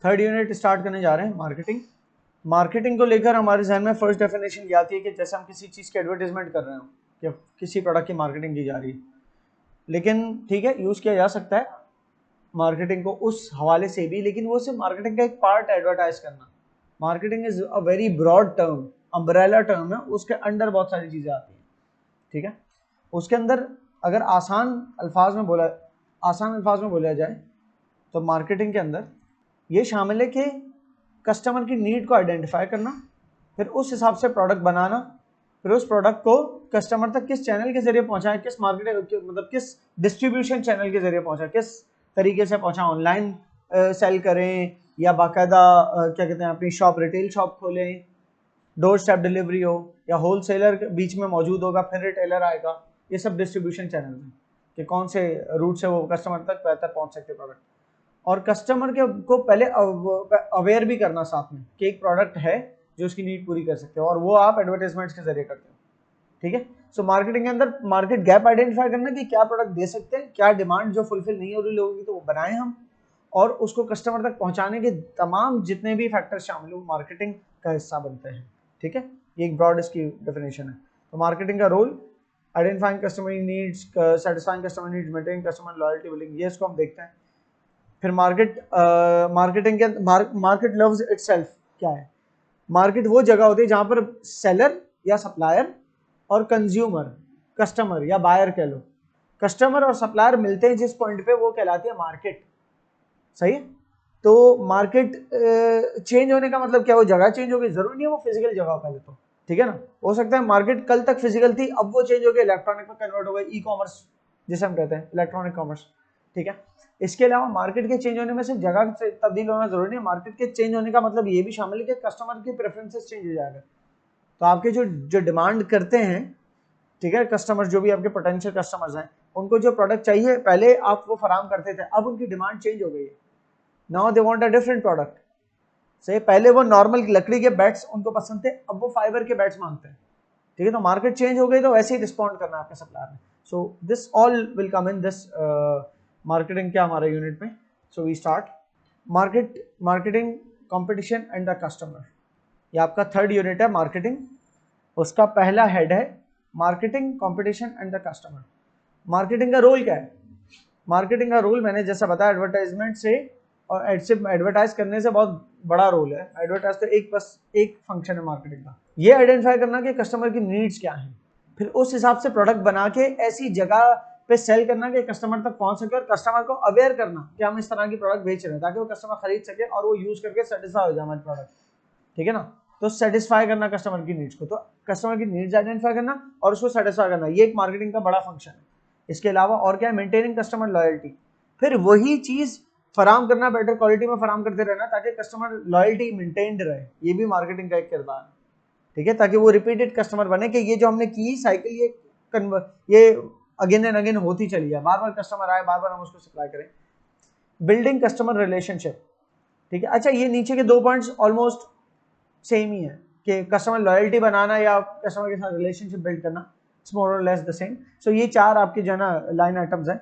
Third unit start करने जा रहे हैं, मार्केटिंग। मार्केटिंग को लेकर हमारे जहन में फर्स्ट डेफिनेशन ये आती है कि जैसे हम किसी चीज़ की एडवर्टाइजमेंट कर रहे हो कि किसी प्रोडक्ट की मार्केटिंग की जा रही है, लेकिन ठीक है यूज़ किया जा सकता है मार्केटिंग को उस हवाले से भी, लेकिन वो सिर्फ मार्केटिंग का एक पार्ट है एडवर्टाइज करना। Marketing is a very broad term, umbrella term है, उसके अंडर बहुत सारी चीज़ें आती हैं, ठीक है। उसके अंदर अगर आसान अल्फाज में बोला जाए तो मार्केटिंग के अंदर ये शामिल है कि कस्टमर की नीड को आइडेंटिफाई करना, फिर उस हिसाब से प्रोडक्ट बनाना, फिर उस प्रोडक्ट को कस्टमर तक किस चैनल के जरिए पहुंचाएं, किस मार्केट मतलब किस डिस्ट्रीब्यूशन चैनल के जरिए पहुंचाएं, किस तरीके से पहुंचाएं, ऑनलाइन सेल करें या बाकायदा क्या कहते हैं अपनी शॉप, रिटेल शॉप खोलें, डोर स्टेप डिलीवरी हो, या होलसेलर बीच में मौजूद होगा फिर रिटेलर आएगा। ये सब डिस्ट्रीब्यूशन चैनल हैं कि कौन से रूट से वो कस्टमर तक बेहतर पहुंच सकते प्रोडक्ट, और कस्टमर के को पहले अवेयर भी करना साथ में कि एक प्रोडक्ट है जो उसकी नीड पूरी कर सकते हो, और वो आप एडवर्टाइजमेंट्स के जरिए करते हो, ठीक है। सो मार्केटिंग के अंदर मार्केट गैप आइडेंटिफाई करना कि क्या प्रोडक्ट दे सकते हैं, क्या डिमांड जो फुलफिल नहीं हो रही लोगों की तो वो बनाएं हम, और उसको कस्टमर तक पहुंचाने के तमाम जितने भी फैक्टर्स शामिल हो मार्केटिंग का हिस्सा बनते हैं, ठीक है। ये एक ब्रॉड इसकी डेफिनेशन है। तो मार्केटिंग का role identifying customer needs, satisfying customer needs, maintaining customer loyalty, building, ये इसको हम देखते हैं। फिर मार्केटिंग के मार्केट लव्स इटसेल्फ क्या है? मार्केट वो जगह होती है जहां पर सेलर या सप्लायर और कंज्यूमर, कस्टमर या बायर कह लो, कस्टमर और सप्लायर मिलते हैं जिस पॉइंट पे वो कहलाती है मार्केट, सही है। तो मार्केट चेंज होने का मतलब क्या, वो जगह चेंज हो गई, जरूरी नहीं है वो फिजिकल जगह हो पहले तो, ठीक है ना। हो सकता है मार्केट कल तक फिजिकल थी, अब वो चेंज हो गई, इलेक्ट्रॉनिक में कन्वर्ट हो गई, ई कॉमर्स जिसे हम कहते हैं इलेक्ट्रॉनिक कॉमर्स, ठीक है। इसके अलावा मार्केट के चेंज होने में सिर्फ जगह से तब्दील होना जरूरी नहीं है, मार्केट के चेंज होने का मतलब ये भी शामिल है कि कस्टमर की प्रेफरेंसेस चेंज हो जाएगा। तो आपके जो डिमांड करते हैं, ठीक है, कस्टमर जो भी आपके पोटेंशियल कस्टमर्स हैं, उनको जो प्रोडक्ट चाहिए पहले आप वो फराम करते थे, अब उनकी डिमांड चेंज हो गई है, now they want a different product. से पहले वो नॉर्मल लकड़ी के बैट्स उनको पसंद थे, अब वो फाइबर के बैट्स मांगते हैं, ठीक है। तो मार्केट चेंज हो गई तो वैसे ही रिस्पॉन्ड करना आपके सप्लायर ने। So this all will come in this marketing क्या हमारे यूनिट में। So we start marketing, competition and the customer. ये आपका थर्ड यूनिट है मार्केटिंग, उसका पहला हेड है marketing, competition and the customer. Marketing का रोल क्या है? मार्केटिंग का रोल मैंने जैसा बताया एडवर्टाइजमेंट से और एडवर्टाइज करने से बहुत बड़ा रोल है। एडवर्टाइज तो बस एक फंक्शन है मार्केटिंग का, ये आइडेंटिफाई करना कि कस्टमर की नीड्स क्या हैं, फिर उस हिसाब से प्रोडक्ट बना के ऐसी जगह पे सेल करना कि कस्टमर तक पहुंच सके, और कस्टमर को अवेयर करना कि हम इस तरह की प्रोडक्ट बेच रहे हैं ताकि वो कस्टमर खरीद सके और वो यूज करके सेटिस्फाई हो जाए हमारे प्रोडक्ट, ठीक है ना। तो सेटिस्फाई करना कस्टमर की नीड्स को, तो कस्टमर की नीड्स आइडेंटिफाई करना और उसको सेटिस्फाई करना, ये एक मार्केटिंग का बड़ा फंक्शन है। इसके अलावा और क्या है? मेंटेनिंग कस्टमर लॉयल्टी, फिर वही चीज फराम करना, बेटर क्वालिटी में फराम करते रहना ताकि कस्टमर लॉयल्टी मेंटेन्ड रहे, ये भी मार्केटिंग का एक किरदार है, ठीक है, ताकि वो रिपीटेड कस्टमर बने कि ये जो हमने की साइकिल ये अगेन एंड अगेन होती चली है, बार बार कस्टमर आए, बार बार हम उसको सप्लाई करें। बिल्डिंग कस्टमर रिलेशनशिप, ठीक है। अच्छा, ये नीचे के दो पॉइंट्स ऑलमोस्ट सेम ही है कि कस्टमर लॉयल्टी बनाना या कस्टमर के साथ रिलेशनशिप बिल्ड करना, इट्स मोर और लेस द सेम। सो ये चार आपके जो है ना लाइन आइटम्स हैं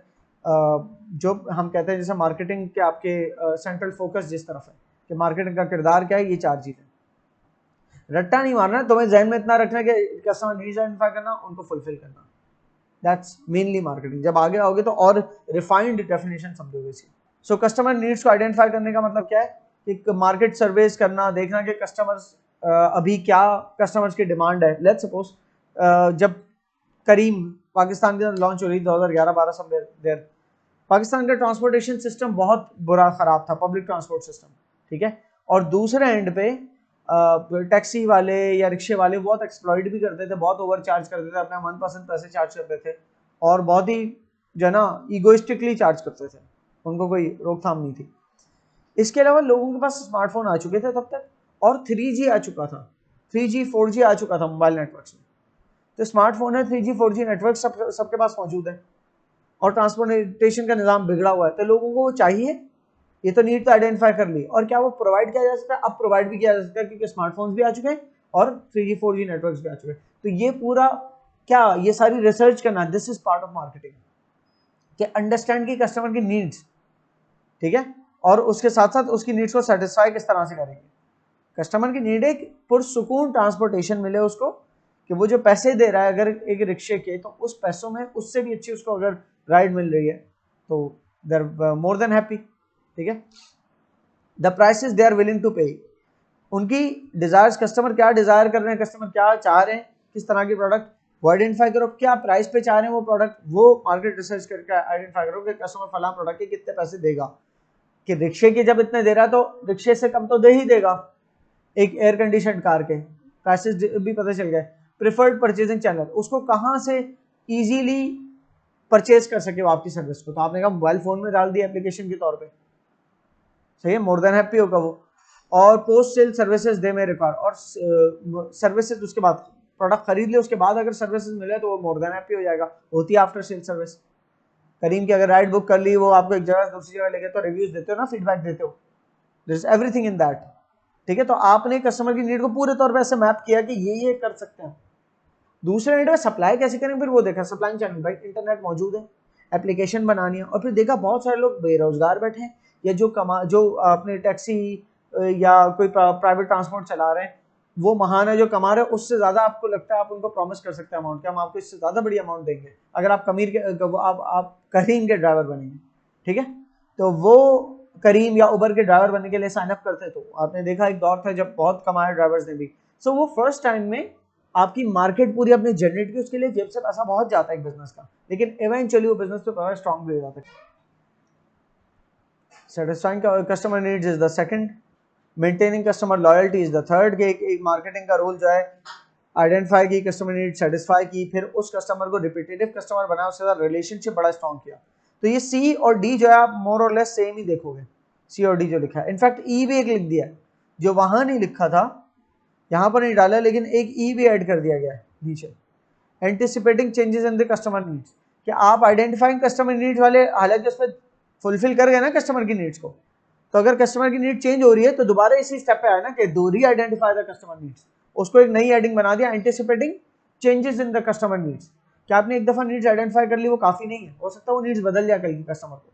जो हम कहते हैं जैसे मार्केटिंग के आपके सेंट्रल फोकस जिस तरफ है कि मार्केटिंग का किरदार क्या है, ये चार चीजें। रट्टा नहीं मारना, तुम्हें जहन में इतना रखना कि कस्टमर नीड्स आइडेंटिफाई करना, उनको फुलफिल करना, दैट्स मेनली मार्केटिंग। जब आगे आओगे तो और रिफाइंड डेफिनेशन समझोगे इसकी। सो कस्टमर नीड्स को आइडेंटिफाई करने का मतलब क्या है कि मार्केट सर्वेस करना, देखना कि कस्टमर्स अभी क्या कस्टमर्स की डिमांड है। लेट्स सपोज जब करीम पाकिस्तान के अंदर लॉन्च हो रही 2011-12 समवेयर, पाकिस्तान का ट्रांसपोर्टेशन सिस्टम बहुत बुरा खराब था, पब्लिक ट्रांसपोर्ट सिस्टम, ठीक है। और दूसरे एंड पे टैक्सी वाले या रिक्शे वाले बहुत एक्सप्लॉइट भी करते थे, बहुत ओवर चार्ज करते थे, अपना मनपसंद पैसे चार्ज करते थे और बहुत ही जो है ना ईगोइस्टिकली चार्ज करते थे, उनको कोई रोकथाम नहीं थी। इसके अलावा लोगों के पास स्मार्टफोन आ चुके थे तब तक, और 3G आ चुका था, 3G 4G आ चुका था मोबाइल नेटवर्क्स में। तो स्मार्टफोन है, 3G 4G नेटवर्क सबके पास मौजूद है, और ट्रांसपोर्टेशन का निज़ाम बिगड़ा हुआ है। तो लोगों को चाहिए, ये तो नीड तो आइडेंटिफाई कर ली, और क्या वो प्रोवाइड किया जा सकता है? अब प्रोवाइड भी किया जा सकता है क्योंकि स्मार्टफोन्स भी आ चुके हैं और 3G 4G नेटवर्क्स भी आ चुके हैं। तो ये पूरा क्या, ये सारी रिसर्च करना, this is part of marketing, कि अंडरस्टैंड की कस्टमर की नीड्स, ठीक है। और उसके साथ साथ उसकी नीड्स को सेटिस्फाई किस तरह से करेंगे। कस्टमर की नीड एक पुरसुकून ट्रांसपोर्टेशन मिले उसको, कि वो जो पैसे दे रहा है अगर एक रिक्शे के, तो उस पैसों में उससे भी अच्छी उसको अगर राइड मिल रही है तो देर मोर देन हैप्पी। ठीक है, the prices they are willing to pay, उनकी डिजायर्स, कस्टमर क्या डिजायर कर रहे हैं, कस्टमर क्या चाह रहे हैं, किस तरह की प्रोडक्ट वो आइडेंटिफाई करो, क्या प्राइस पे चाह रहे हैं वो प्रोडक्ट, वो मार्केट रिसर्च करके आइडेंटिफाई करो कि कस्टमर फला प्रोडक्ट के कितने पैसे देगा, कि रिक्शे के जब इतने दे रहा है तो रिक्शे से कम तो दे ही देगा, एक एयर कंडीशन कार के प्राइसेस भी पता चल गए। प्रिफर्ड परचेजिंग चैनल, उसको कहाँ से इजीली परचेज कर सके वो आपकी सर्विस को, तो आपने कहा मोबाइल फोन में डाल दिया एप्लीकेशन के तौर पे, सही है, मोर देन हैप्पी होगा वो। और पोस्ट सेल सर्विसेज दे में रिक्वायर, और सर्विसेज उसके बाद प्रोडक्ट खरीद ले उसके बाद अगर सर्विसेज मिले तो वो मोर देन हैप्पी हो जाएगा, होती है आफ्टर सेल सर्विस। करीम की अगर राइड बुक कर ली, वो आपको एक जगह से दूसरी जगह लेके तो रिव्यूज देते हो ना, फीडबैक देते हो, this is everything in that. ठीक है, तो आपने कस्टमर की नीड को पूरे तौर पे ऐसे मैप किया कि ये कर सकते हैं। दूसरे नीड में सप्लाई कैसे करें, फिर वो देखा सप्लाई चैनल, भाई इंटरनेट मौजूद है, एप्लीकेशन बनानी है, और फिर देखा बहुत सारे लोग बेरोजगार बैठे हैं, या जो अपने टैक्सी या कोई प्राइवेट ट्रांसपोर्ट चला रहे हैं, वो महान है जो कमा रहे हैं, उससे ज्यादा आपको लगता है आप उनको प्रॉमिस कर सकते हैं अमाउंट, कि हम आपको इससे ज्यादा बड़ी अमाउंट देंगे अगर आप आप करीम के ड्राइवर बनेंगे। ठीक है, तो वो करीम या उबर के ड्राइवर बनने के लिए साइन अप करते, तो आपने देखा एक दौर था जब बहुत कमाए ड्राइवर्स ने भी। सो वो फर्स्ट टाइम में आपकी मार्केट पूरी अपने जनरेट की, उसके लिए जेब से पैसा बहुत जाता है एक बिजनेस का, लेकिन इवेंचुअली वो बिजनेस तो बहुत स्ट्रांग भी हो जाता है। Satisfying customer needs is the second, maintaining customer loyalty is the third, कि एक मार्केटिंग का रोल जो है आइडेंटिफाई की, कस्टमर नीड सेटिस्फाई की, फिर उस कस्टमर को रिपीटेटिव कस्टमर बनाया, उसके साथ रिलेशनशिप बड़ा स्ट्रांग किया। तो ये सी और डी जो है आप मोर और लेस सेम ही देखोगे, सी और डी जो लिखा है, इनफैक्ट ई भी एक लिख दिया है जो वहां नहीं लिखा था, यहाँ पर नहीं डाला, लेकिन एक ई भी ऐड कर दिया गया है नीचे। Anticipating changes in the customer needs, कि आप आइडेंटिफाइंग कस्टमर नीड्स वाले, हालांकि उसमें फुलफिल कर गए ना कस्टमर की नीड्स को, तो अगर कस्टमर की नीड चेंज हो रही है तो दोबारा इसी स्टेप पे आया ना कि डू री आइडेंटिफाई द कस्टमर नीड्स, उसको एक नई हेडिंग बना दिया, anticipating changes in the customer needs. क्या आपने एक दफा नीड्स आइडेंटिफाई कर ली वो काफी नहीं है, हो सकता है वो नीड्स बदल जाए कल की कस्टमर को,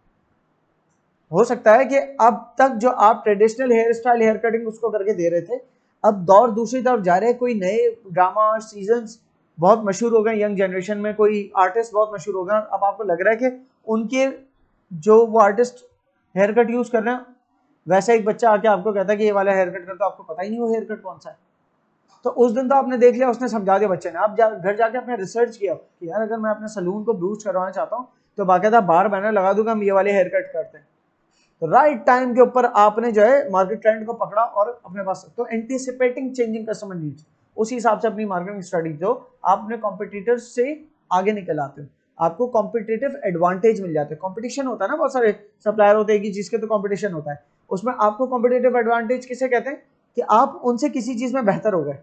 हो सकता है कि अब तक जो आप traditional hair style hair cutting उसको करके दे रहे थे, अब दौर दूसरी तरफ जा रहे हैं, कोई नए ड्रामा सीजन्स बहुत मशहूर हो गए, यंग जनरेशन में कोई आर्टिस्ट बहुत मशहूर हो गए, अब आपको लग रहा है कि उनके जो वो आर्टिस्ट हेयर कट यूज कर रहे हैं, वैसा एक बच्चा आके आपको कहता है कि ये वाला हेयर कट कर, तो आपको पता ही नहीं वो हेयर कट कौन सा है, तो उस दिन तो आपने देख लिया, उसने समझा दिया बच्चे ने, आप घर जाके आपने रिसर्च किया कि यार अगर मैं अपने सलून को बूस्ट करवाना चाहता हूँ तो बाकायदा बाहर बैनर लगा दूंगा हम ये वाले हेयर कट करते हैं, तो राइट टाइम के ऊपर आपने जो है मार्केट ट्रेंड को पकड़ा और अपने पास, तो एंटीसिपेटिंग चेंजिंग कस्टमर नीड्स, उसी हिसाब से अपनी मार्केटिंग स्ट्रेटजी जो आप अपने कॉम्पिटिटर्स से आगे निकल आते हो, आपको कॉम्पिटिटिव एडवांटेज मिल जाते हैं। कॉम्पिटिशन होता है ना, बहुत सारे सप्लायर होते हैं कि जिसके तो कॉम्पिटिशन होता है, उसमें आपको कॉम्पिटिटिव एडवांटेज किसे कहते हैं, कि आप उनसे किसी चीज में बेहतर हो गए,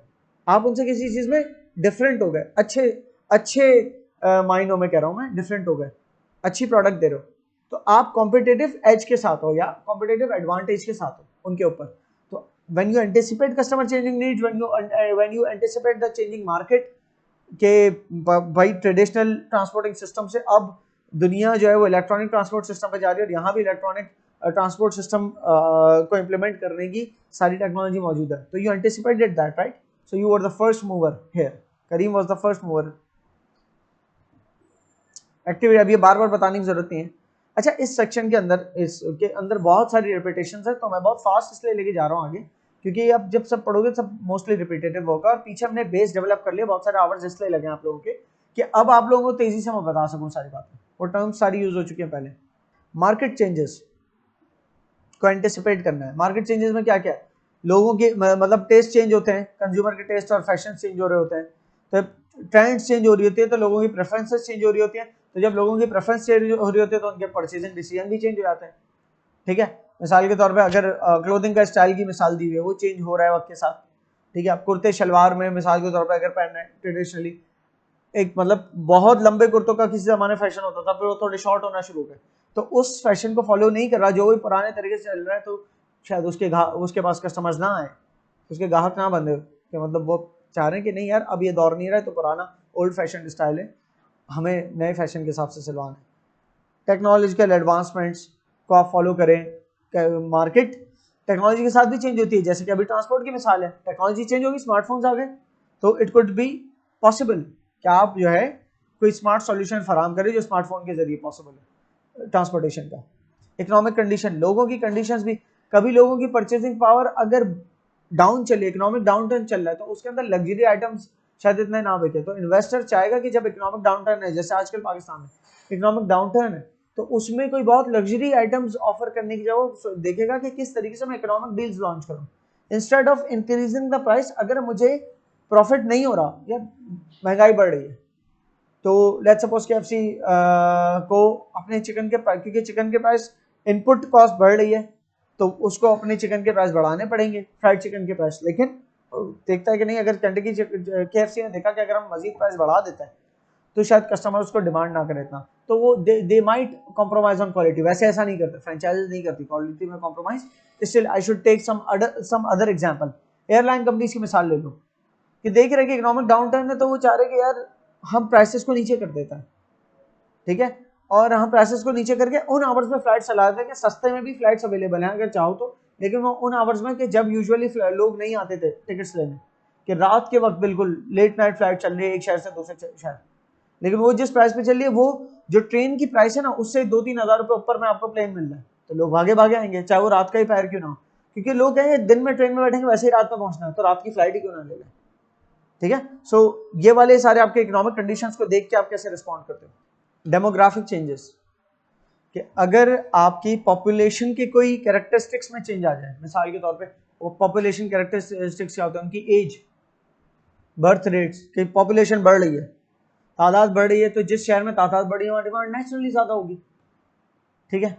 आप उनसे किसी चीज में डिफरेंट हो गए, अच्छे अच्छे मायनों में कह रहा हूं मैं, डिफरेंट हो गए, अच्छी प्रोडक्ट दे रहे हो, तो आप कॉम्पिटिटिव एज के साथ हो या कॉम्पिटिटिव एडवांटेज के साथ हो उनके ऊपर। तो when you anticipate customer changing needs, when you anticipate the changing market, के भाई ट्रेडिशनल ट्रांसपोर्टिंग सिस्टम से अब दुनिया जो है वो इलेक्ट्रॉनिक ट्रांसपोर्ट सिस्टम पे जा रही है, और यहाँ भी इलेक्ट्रॉनिक ट्रांसपोर्ट सिस्टम को इम्प्लीमेंट करने की सारी टेक्नोलॉजी मौजूद है, तो you anticipated that right, so you were the first mover here, Careem was the first mover activity. अब ये बार बार बताने की जरूरत नहीं है। अच्छा, इस सेक्शन के अंदर, इसके अंदर बहुत सारी रिपीटेशंस है, तो मैं बहुत फास्ट इसलिए लेके जा रहा हूँ आगे, क्योंकि अब जब सब पढ़ोगे सब मोस्टली रिपीटेटिव होगा, और पीछे हमने बेस डेवलप कर लिया, बहुत सारे आवर्स इसलिए लगे आप लोगों के कि अब आप लोगों को तेजी से मैं बता सकूँ सारी बातें, वो टर्म्स सारी यूज हो चुकी है पहले। मार्केट चेंजेस को एंटिसिपेट करना है। मार्केट चेंजेस में क्या क्या है, लोगों के मतलब टेस्ट चेंज होते हैं, कंज्यूमर के टेस्ट और फैशन चेंज हो रहे होते हैं, तो ट्रेंड्स चेंज हो रही होती है, तो लोगों की प्रेफरेंसेस चेंज हो रही होती है, तो जब लोगों की प्रेफरेंस चेंज हो रही होती है तो उनके परचेजिंग डिसीजन भी चेंज हो जाते हैं। ठीक है, मिसाल के तौर पे अगर क्लोथिंग का स्टाइल की मिसाल दी हुई है, वो चेंज हो रहा है वक्त के साथ। ठीक है, आप कुर्ते शलवार में मिसाल के तौर पे अगर पहनना है ट्रेडिशनली, एक मतलब बहुत लंबे कुर्तों का किसी जमाने फैशन होता था, फिर वो थोड़े शॉर्ट होना शुरू हो गए, तो उस फैशन को फॉलो नहीं कर रहा, जो भी पुराने तरीके से चल रहा है, तो शायद उसके पास कस्टमर्स ना आए, उसके ग्राहक ना बंधे, कि मतलब वो चाह रहे हैं कि नहीं यार अब ये दौर नहीं रहा है, तो पुराना ओल्ड फैशन स्टाइल है, हमें नए फैशन के हिसाब से सिलवाना है। टेक्नोलॉजिकल एडवांसमेंट्स को आप फॉलो करें, मार्केट टेक्नोलॉजी के साथ भी चेंज होती है, जैसे कि अभी ट्रांसपोर्ट की मिसाल है, टेक्नोलॉजी चेंज होगी, स्मार्टफोन्स आ गए, तो इट कुड बी पॉसिबल कि आप जो है कोई स्मार्ट सॉल्यूशन फराहम करें जो स्मार्टफोन के जरिए पॉसिबल है ट्रांसपोर्टेशन का। इकोनॉमिक कंडीशन, लोगों की कंडीशंस भी, कभी लोगों की परचेसिंग पावर अगर डाउन चले, इकोनॉमिक डाउन टर्न चल रहा है, तो उसके अंदर लग्जरी आइटम्स शायद इतने ना बिके, तो इन्वेस्टर चाहेगा कि जब इकोनॉमिक डाउन टर्न है, जैसे आजकल पाकिस्तान में इकोनॉमिक डाउन टर्न है, तो उसमें कोई बहुत लग्जरी आइटम्स ऑफर करने की जगह देखेगा कि किस तरीके से मैं इकोनॉमिक डील्स लॉन्च करूं instead of increasing the price. अगर मुझे प्रॉफिट नहीं हो रहा या महंगाई बढ़ रही है, तो लेट्स सपोज KFC को अपने चिकन के, क्योंकि चिकन के प्राइस इनपुट कॉस्ट बढ़ रही है, तो उसको अपने चिकन के प्राइस बढ़ाने पड़ेंगे, फ्राइड चिकन के प्राइस। लेकिन देखता है कि नहीं, अगर केंटकी KFC ने देखा कि अगर हम मजीद प्राइस बढ़ा देते हैं तो शायद कस्टमर उसको डिमांड ना करे इतना, तो वो they might compromise on quality. वैसे ऐसा नहीं करते, फ्रेंचाइजीज नहीं करती क्वालिटी में compromise. Still I should take some other example. Airline companies की मिसाल ले लो कि देख रहे कि इकोनॉमिक डाउन टर्न है, तो वो चाह रहे कि यार हम प्राइसेस को नीचे कर देता है, ठीक है, और हम प्राइसेस को नीचे करके उन आवर्स में फ्लाइट चला देते हैं कि सस्ते में भी फ्लाइट्स अवेलेबल हैं अगर चाहो तो, लेकिन वो उन आवर्स में कि जब यूजुअली लोग नहीं आते थे टिकट्स लेने, कि रात के वक्त बिल्कुल लेट नाइट फ्लाइट चल रही है एक शहर से दूसरे शहर, लेकिन वो जिस प्राइस पे चल रही है, वो जो ट्रेन की प्राइस है ना, उससे 2-3 हज़ार रुपये ऊपर में आपको प्लेन मिल रहा है, तो लोग भागे भागे आएंगे, चाहे वो रात का ही पैर क्यों ना हो, क्योंकि लोग कहेंगे दिन में ट्रेन में बैठेंगे, वैसे ही रात में पहुंचना है, तो रात की फ्लाइट ही क्यों ना ले लें, ठीक है। सो ये वाले सारे आपके इकोनॉमिक कंडीशंस को देख के आप कैसे रिस्पॉन्ड करते हो। डेमोग्राफिक चेंजेस, कि अगर आपकी पॉपुलेशन के कोई कैरेक्टरिस्टिक्स में चेंज आ जाए, मिसाल के तौर पे वो पॉपुलेशन कैरेक्टरिस्टिक्स क्या होता है, उनकी एज, बर्थ रेट्स, कि पॉपुलेशन बढ़ रही है, तादाद बढ़ रही है, तो जिस शहर में तादाद बढ़ी है वहाँ डिमांड नेचुरली ज़्यादा होगी, ठीक है।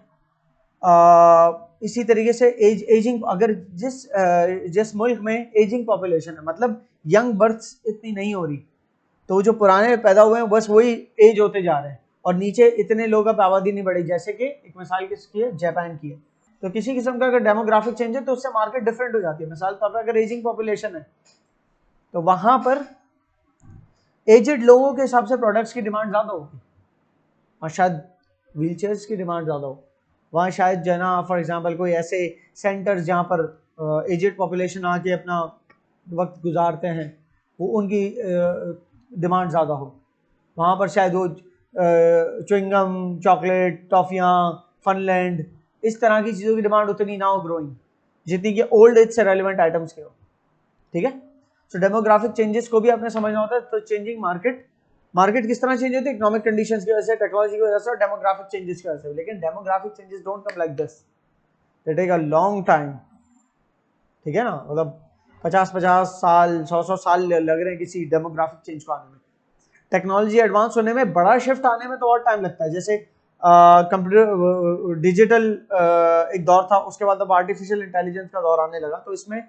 इसी तरीके से एजिंग, अगर जिस मुल्क में एजिंग पॉपुलेशन है, मतलब यंग बर्थ्स इतनी नहीं हो रही, तो जो पुराने पैदा हुए हैं बस वही एज होते जा रहे हैं और नीचे इतने लोग अब आबादी नहीं बढ़ी, जैसे कि एक मिसाल किसकी है, जापान की है। तो किसी किस्म का अगर डेमोग्राफिक चेंज है तो उससे मार्केट डिफरेंट हो जाती है। मिसाल तौर पर अगर एजिंग पॉपुलेशन है तो वहां पर एजेड लोगों के हिसाब से प्रोडक्ट्स की डिमांड ज़्यादा होगी, और शायद व्हील चेयर्स की डिमांड ज़्यादा हो, वहाँ शायद जना फॉर एग्जांपल कोई ऐसे सेंटर्स जहाँ पर एजेड पॉपुलेशन आके अपना वक्त गुजारते हैं, वो उनकी डिमांड ज़्यादा हो, वहाँ पर शायद वो च्युइंगम, चॉकलेट, टॉफ़ियाँ, फनलैंड, इस तरह की चीज़ों की डिमांड उतनी ना हो ग्रोइंग, जितनी कि ओल्ड एज से रेलिवेंट आइटम्स के हो, ठीक है। सो डेमोग्राफिक चेंजेस को भी आपने समझना होता है। तो चेंजिंग मार्केट किस तरह चेंज होती है, इकोनॉमिक कंडीशंस की वजह से, टेक्नोलॉजी की वजह से और डेमोग्राफिक चेंजेस की वजह से। लेकिन demographic changes don't come like this, they take a long time, ठीक है ना, मतलब 50-50 साल, 100 साल लग रहे हैं किसी डेमोग्राफिक चेंज को आने में। टेक्नोलॉजी एडवांस होने में, बड़ा शिफ्ट आने में तो और टाइम लगता है, जैसे कंप्यूटर डिजिटल एक दौर था, उसके बाद अब आर्टिफिशियल इंटेलिजेंस का दौर आने लगा, तो इसमें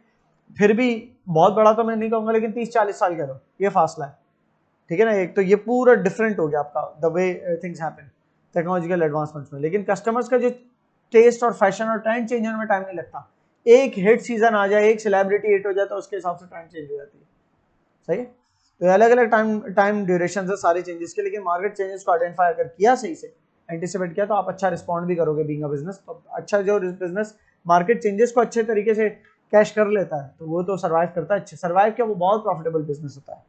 फिर भी बहुत बड़ा तो मैं नहीं कहूँगा, लेकिन 30-40 साल कह लो, ये फासला है, ठीक है ना। एक तो ये पूरा डिफरेंट हो गया आपका the way things happen technological advancements में। लेकिन कस्टमर्स का जो टेस्ट और फैशन और ट्रेंड चेंज होने में टाइम नहीं लगता, एक हिट सीजन आ जाए, एक सेलिब्रिटी हिट हो जाए, तो उसके हिसाब से ट्रेंड चेंज हो जाती है, सही है। तो अलग अलग टाइम ड्यूरेशन है सारे चेंजेस के, लेकिन मार्केट चेंजेस को आइडेंटिफाई अगर किया, सही से एंटिसिपेट किया, तो आप अच्छा रिस्पॉन्ड भी करोगे बीइंग अ बिजनेस। तो अच्छा जो बिजनेस मार्केट चेंजेस को अच्छे तरीके से कैश कर लेता है, तो वो तो सर्वाइव करता है, अच्छे सर्वाइव क्या, वो बहुत प्रॉफिटेबल बिजनेस होता है।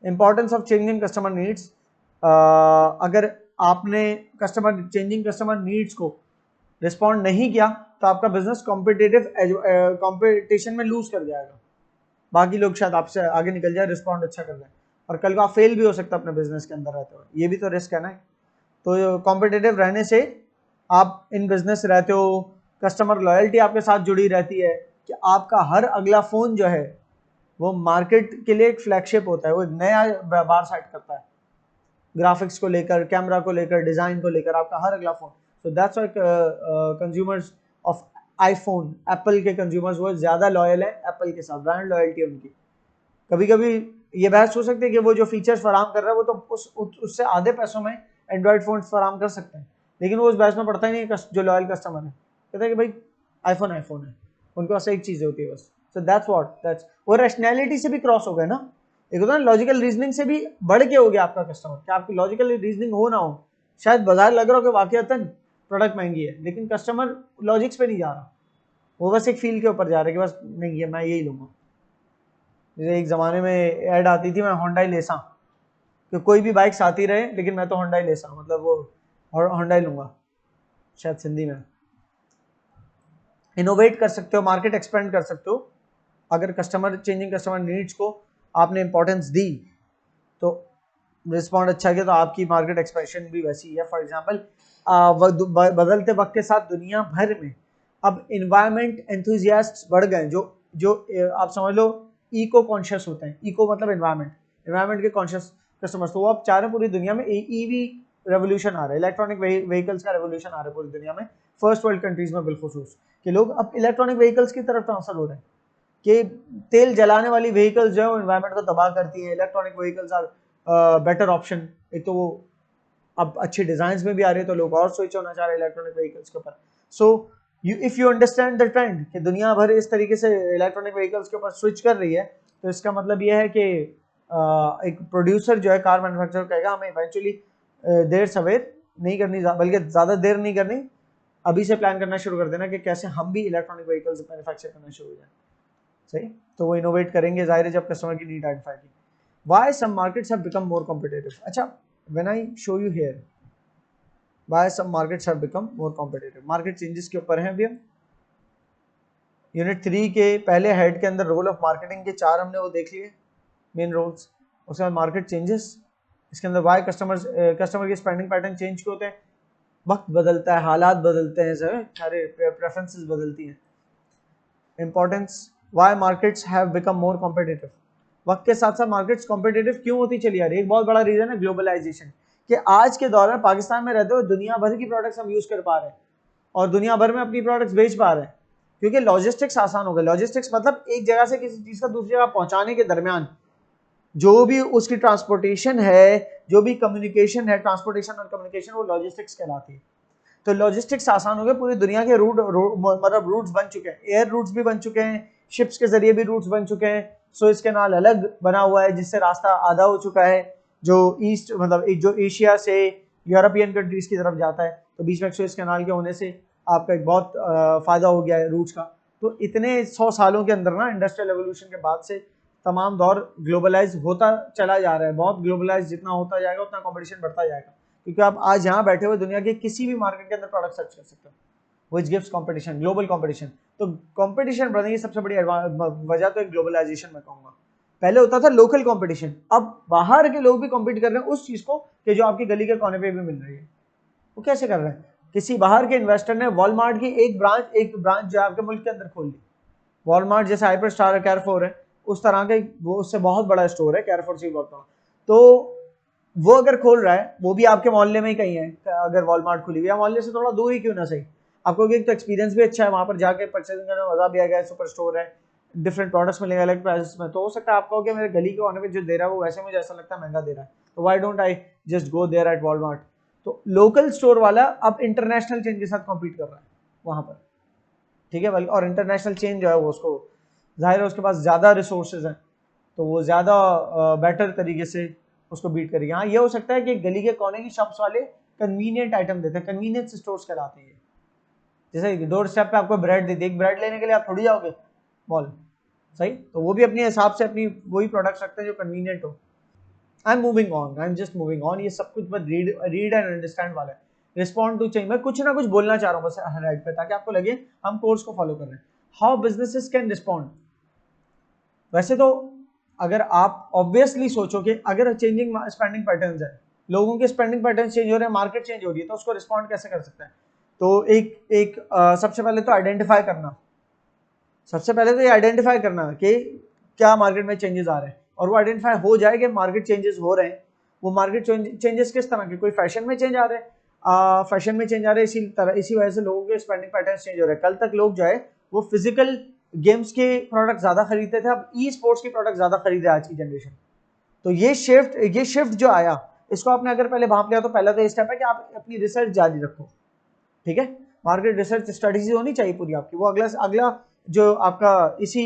Importance of changing customer needs, अगर आपने चेंजिंग कस्टमर नीड्स को रिस्पॉन्ड नहीं किया, तो आपका बिजनेस कंपटीशन में लूज कर जाएगा, बाकी लोग शायद आपसे आगे निकल जाए, रिस्पॉन्ड अच्छा कर जाए, और कल को आप फेल भी हो सकता है अपने बिजनेस के अंदर रहते हुए, ये भी तो रिस्क है ना। तो कॉम्पिटिटिव रहने से आप इन बिजनेस रहते हो, कस्टमर लॉयल्टी आपके साथ जुड़ी रहती है, कि आपका हर अगला फ़ोन जो है वो मार्केट के लिए एक फ्लैगशिप होता है, वो एक नया बार सेट करता है, ग्राफिक्स को लेकर, कैमरा को लेकर, डिज़ाइन को लेकर, आपका हर अगला phone. So that's why consumers of iPhone, Apple के कंज्यूमर्स वो ज़्यादा लॉयल है एप्पल के साथ, ब्रांड लॉयल्टी उनकी। कभी कभी ये बहस हो सकती है कि वो जो फीचर्स फराम कर रहा है वो तो उससे आधे पैसों में एंड्रॉयड फ़ोन फराम कर सकते हैं, लेकिन वो उस बहस में पड़ता ही नहीं, जो लॉयल कस्टमर है कहता है कि भाई आईफोन है, उनके पास एक चीज़ होती है बस। सो दैट्स वो रैशनैलिटी से भी क्रॉस हो गए ना, एक होता है ना लॉजिकल रीजनिंग से भी बढ़ के हो गया आपका कस्टमर, कि आपकी लॉजिकल रीजनिंग हो ना हो, शायद बाजार लग रहा हो कि वाकईतन प्रोडक्ट महंगी है, लेकिन कस्टमर लॉजिक्स पे नहीं जा रहा, वो बस एक फील के ऊपर जा रहा है कि बस नहीं है मैं यही लूँगा। जैसे एक ज़माने में ऐड आती थी मैं होंडा लेसा, कि कोई भी बाइक्स आती रहे लेकिन मैं तो होंडा लेसा, मतलब वो होंडा लूँगा, शायद सिंधी में। इनोवेट कर सकते हो, मार्केट एक्सपेंड कर सकते हो, अगर कस्टमर चेंजिंग कस्टमर नीड्स को आपने इंपॉर्टेंस दी तो रिस्पॉन्ड अच्छा किया तो आपकी मार्केट एक्सपेंशन भी वैसी है। फॉर एग्जांपल बदलते वक्त के साथ दुनिया भर में अब इन्वायरमेंट एंथुजियास्ट बढ़ गए, जो आप समझ लो इको कॉन्शियस होते हैं, इको मतलब इन्वायरमेंट के कॉन्शियस कस्टमर्स, तो वो अब चाह रहे हैं पूरी दुनिया में ईवी रेवोल्यूशन आ रहा है, इलेक्ट्रॉनिक व्हीकल्स का रेवोल्यूशन आ रहा है पूरी दुनिया में, फर्स्ट वर्ल्ड कंट्रीज में बिलखुसूस, कि लोग अब इलेक्ट्रॉनिक व्हीकल्स की तरफ ट्रांसफर हो रहे हैं, कि तेल जलाने वाली व्हीकल्स जो है वो एनवायरनमेंट को तबाह करती हैं, electronic vehicles are better option. एक तो वो अब अच्छी डिजाइन में भी आ रही है तो लोग और स्विच होना चाह रहे हैं इलेक्ट्रॉनिक व्हीकल्स के ऊपर। So if you understand the trend कि दुनिया भर इस तरीके से इलेक्ट्रॉनिक व्हीकल्स के ऊपर स्विच कर रही है, तो इसका मतलब यह है कि एक प्रोड्यूसर जो है कार मैन्युफैक्चरर कहेगा हमें इवेंचुअली देर सवेर नहीं करनी, बल्कि ज़्यादा देर नहीं करनी, अभी से प्लान करना शुरू कर देना कि कैसे हम भी इलेक्ट्रॉनिक व्हीकल्स मैन्युफैक्चर करना शुरू हो जाए। सही, तो वो इनोवेट करेंगे जाहिर है जब कस्टमर की नीड आइडेंटिफाई की। Why some markets have become more competitive. अच्छा, when I show you here why some markets have become more competitive, market changes के ऊपर हैं अभी हम। यूनिट 3 के पहले हेड के अंदर रोल ऑफ मार्केटिंग के 4 हमने वो देख लिए मेन रोल्स, उसके बाद मार्केट चेंजेस, इसके अंदर वाई कस्टमर के स्पेंडिंग पैटर्न चेंज क्यों होते हैं, वक्त बदलता है, हालात बदलते हैं, सारे प्रेफरेंसेस बदलती हैं। Importance, why markets have become more competitive, वक्त के साथ साथ मार्केट्स कॉम्पिटिटिव क्यों होती चली आ रही है। एक बहुत बड़ा रीजन है ग्लोबलाइजेशन, कि आज के दौर में पाकिस्तान में रहते हुए दुनिया भर की प्रोडक्ट्स हम यूज कर पा रहे हैं और दुनिया भर में अपनी प्रोडक्ट्स बेच पा रहे हैं, क्योंकि लॉजिस्टिक्स आसान हो गए। लॉजिस्टिक्स मतलब एक जगह से किसी चीज का दूसरी जगह पहुंचाने के दरमियान जो भी उसकी ट्रांसपोर्टेशन है, जो भी कम्युनिकेशन है, ट्रांसपोर्टेशन और कम्युनिकेशन, वो लॉजिस्टिक्स कहलाती है। तो लॉजिस्टिक्स आसान हो गए, पूरी दुनिया के मतलब रूट्स बन चुके हैं, एयर रूट्स भी बन चुके हैं, शिप्स के जरिए भी रूट्स बन चुके हैं, सुएज कैनाल अलग बना हुआ है जिससे रास्ता आधा हो चुका है, जो ईस्ट मतलब जो एशिया से यूरोपियन कंट्रीज की तरफ जाता है, तो बीच में सुएज कैनाल के होने से आपका एक बहुत फायदा हो गया है रूट्स का। तो इतने 100 सालों के अंदर ना, इंडस्ट्रियल रेवोल्यूशन के बाद से तमाम दौर ग्लोबलाइज होता चला जा रहा है, बहुत ग्लोबलाइज जितना होता जाएगा उतना कंपटीशन बढ़ता जाएगा, क्योंकि आप आज यहाँ बैठे हुए दुनिया के किसी भी मार्केट के अंदर प्रोडक्ट सर्च कर सकते हो, which gives competition, global competition. तो कंपटीशन बढ़ने की सबसे बड़ी वजह तो एक ग्लोबलाइजेशन में कहूँगा। पहले होता था लोकल कंपटीशन, अब बाहर के लोग भी कॉम्पीट कर रहे हैं उस चीज को कि जो आपकी गली के कोने पे भी मिल रही है। वो कैसे कर रहे हैं, किसी बाहर के इन्वेस्टर ने वॉलमार्ट की एक ब्रांच जो आपके मुल्क के अंदर खोल ली। वॉलमार्ट जैसे हाइपर स्टार है, कैरफोर है, उस तरह के वो उससे बहुत बड़ा स्टोर है, कैरफोर से बहुत बड़ा, तो वो अगर खोल रहा है, वो भी आपके मोहल्ले में ही कहीं है, अगर वॉलमार्ट खुली हुई है, मोहल्ले से थोड़ा दूर ही क्यों ना सही, आपको एक तो एक्सपीरियंस भी अच्छा है, वहां पर जाके परचेजिंग करने में मजा भी आएगा, सुपर स्टोर है, डिफरेंट प्रोडक्ट्स मिलेंगे अलग प्राइसेस में। तो हो सकता है आपको कि मेरे गली के कोने पे जो दे रहा है वो वैसे मुझे ऐसा लगता है महंगा दे रहा है, तो why don't I just go there at Walmart. तो लोकल स्टोर वाला अब इंटरनेशनल चेन के साथ कॉम्पीट कर रहा है वहां पर, ठीक है, और इंटरनेशनल चेन जो है वो उसको जाहिर है उसके पास ज़्यादा रिसोर्सेज हैं, तो वो ज़्यादा बेटर तरीके से उसको बीट करेगी। हाँ, ये हो सकता है कि गली के कोने की शॉप्स वाले कन्वीनियंट आइटम देते हैं, कन्वीनियंस स्टोर्स कहलाते हैं। जैसे डोर स्टेप पे आपको ब्रेड दे दी, एक ब्रेड लेने के लिए आप थोड़ी जाओगे मॉल, सही, तो वो भी अपने हिसाब से अपनी वही प्रोडक्ट्स रखते हैं जो कन्वीनियंट हो। I am moving on, I am just moving on, ये सब कुछ बस रीड एंड अंडरस्टैंड वाला है। रिस्पॉन्ड टू चेंज, मैं कुछ ना कुछ बोलना चाह रहा हूँ बस हेड पे, ताकि आपको लगे हम कोर्स को फॉलो कर रहे हैं। हाउ बिजनेसेस कैन रिस्पॉन्ड, वैसे तो अगर आप ऑब्वियसली सोचो कि अगर चेंजिंग स्पेंडिंग पैटर्न्स है, लोगों के स्पेंडिंग पैटर्न्स चेंज हो रहे हैं, मार्केट चेंज हो रही है, तो उसको रिस्पॉन्ड कैसे कर सकते हैं। तो सबसे पहले तो आइडेंटिफाई करना, सबसे पहले तो ये आइडेंटिफाई करना कि क्या मार्केट में चेंजेस आ रहे हैं, और वो आइडेंटिफाई हो जाए कि मार्केट चेंजेस हो रहे हैं। वो मार्केट चेंजेस किस तरह के, कोई फैशन में चेंज आ रहे हैं, फैशन में चेंज आ रहे हैं, इसी वजह से लोगों के स्पेंडिंग पैटर्न चेंज हो रहे हैं। कल तक लोग जो है वो फिजिकल गेम्स के प्रोडक्ट ज्यादा खरीदते थे, अब ई स्पोर्ट्स के प्रोडक्ट ज्यादा खरीदे आज की जनरेशन। तो ये शिफ्ट जो आया, इसको आपने अगर पहले भांप लिया तो पहला तो स्टेप है कि आप अपनी रिसर्च जारी रखो, ठीक है, मार्केट रिसर्च स्ट्रेटेजी होनी चाहिए पूरी आपकी। वो अगला जो आपका इसी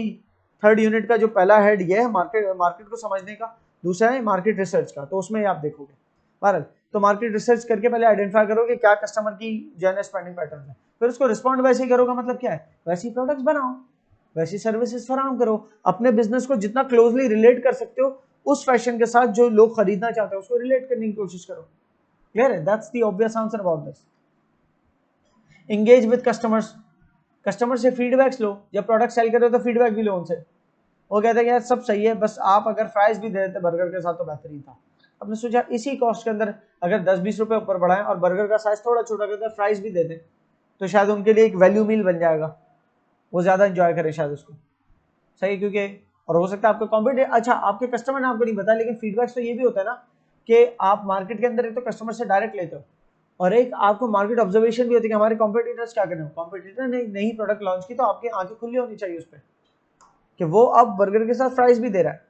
3rd यूनिट का जो पहला हेड ये है मार्केट को समझने का, दूसरा है मार्केट रिसर्च का, तो उसमें आप देखोगे। बहरहाल, तो मार्केट रिसर्च करके पहले आइडेंटिफाई करो कि क्या कस्टमर की जो है स्पेंडिंग पैटर्न है, फिर उसको रिस्पॉन्ड वैसे ही करोगे। मतलब क्या है, वैसी प्रोडक्ट्स बनाओ, वैसी सर्विसेज फराहम करो, अपने बिजनेस को जितना क्लोजली रिलेट कर सकते हो उस फैशन के साथ जो लोग खरीदना चाहते हैं उसको रिलेट करने की कोशिश करो। क्लियर है? That's the obvious answer about this. Engage with customers, customer से फीडबैक्स लो, जब प्रोडक्ट सेल कर रहे हो तो फीडबैक भी लो उनसे। वो कहते हैं कि यार सब सही है, बस आप अगर फ्राइज भी दे देते बर्गर के साथ तो बेहतरीन था। आपने सोचा इसी कॉस्ट के अंदर अगर 10-20 रुपए ऊपर बढ़ाएं और बर्गर का साइज थोड़ा छोटा करते फ्राइज भी दे दें तो शायद उनके लिए एक वैल्यू मील बन जाएगा, वो ज्यादा एंजॉय करे शायद उसको। सही, क्योंकि और हो सकता है आपके कॉम्पिटिटर, अच्छा आपके कस्टमर ने आपको नहीं बताया लेकिन फीडबैक्स तो ये भी होता है ना कि आप मार्केट के अंदर एक तो कस्टमर से डायरेक्ट लेते हो और एक आपको मार्केट ऑब्जर्वेशन भी होती है कि हमारे कॉम्पिटिटर्स क्या कर रहे हैं। कॉम्पिटिटर ने नई प्रोडक्ट लॉन्च की तो आपकी आंखें खुली होनी चाहिए उस पर कि वो अब बर्गर के साथ फ्राइज भी दे रहा है,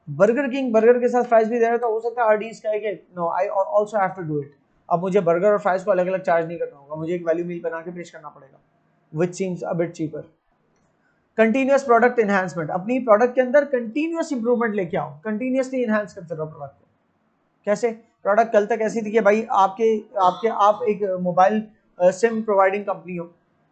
बर्गर किंग बर्गर के साथ फ्राइज भी दे रहा है, तो हो सकता है हार्डीज कहे कि no I also have to do it. अब मुझे बर्गर और फ्राइज को अलग अलग चार्ज नहीं करना होगा, मुझे एक वैल्यू मील बना के पेश करना पड़ेगा which seems a bit cheaper. Continuous product enhancement, अपनी प्रोडक्ट के अंदर कंटीन्यूअस इंप्रूवमेंट लेके आओ, कंटीन्यूअसली एनहांस करते रहो प्रोडक्ट को। कैसे? प्रोडक्ट कल तक ऐसी थी कि भाई आप एक मोबाइल सिम प्रोवाइडिंग कंपनी हो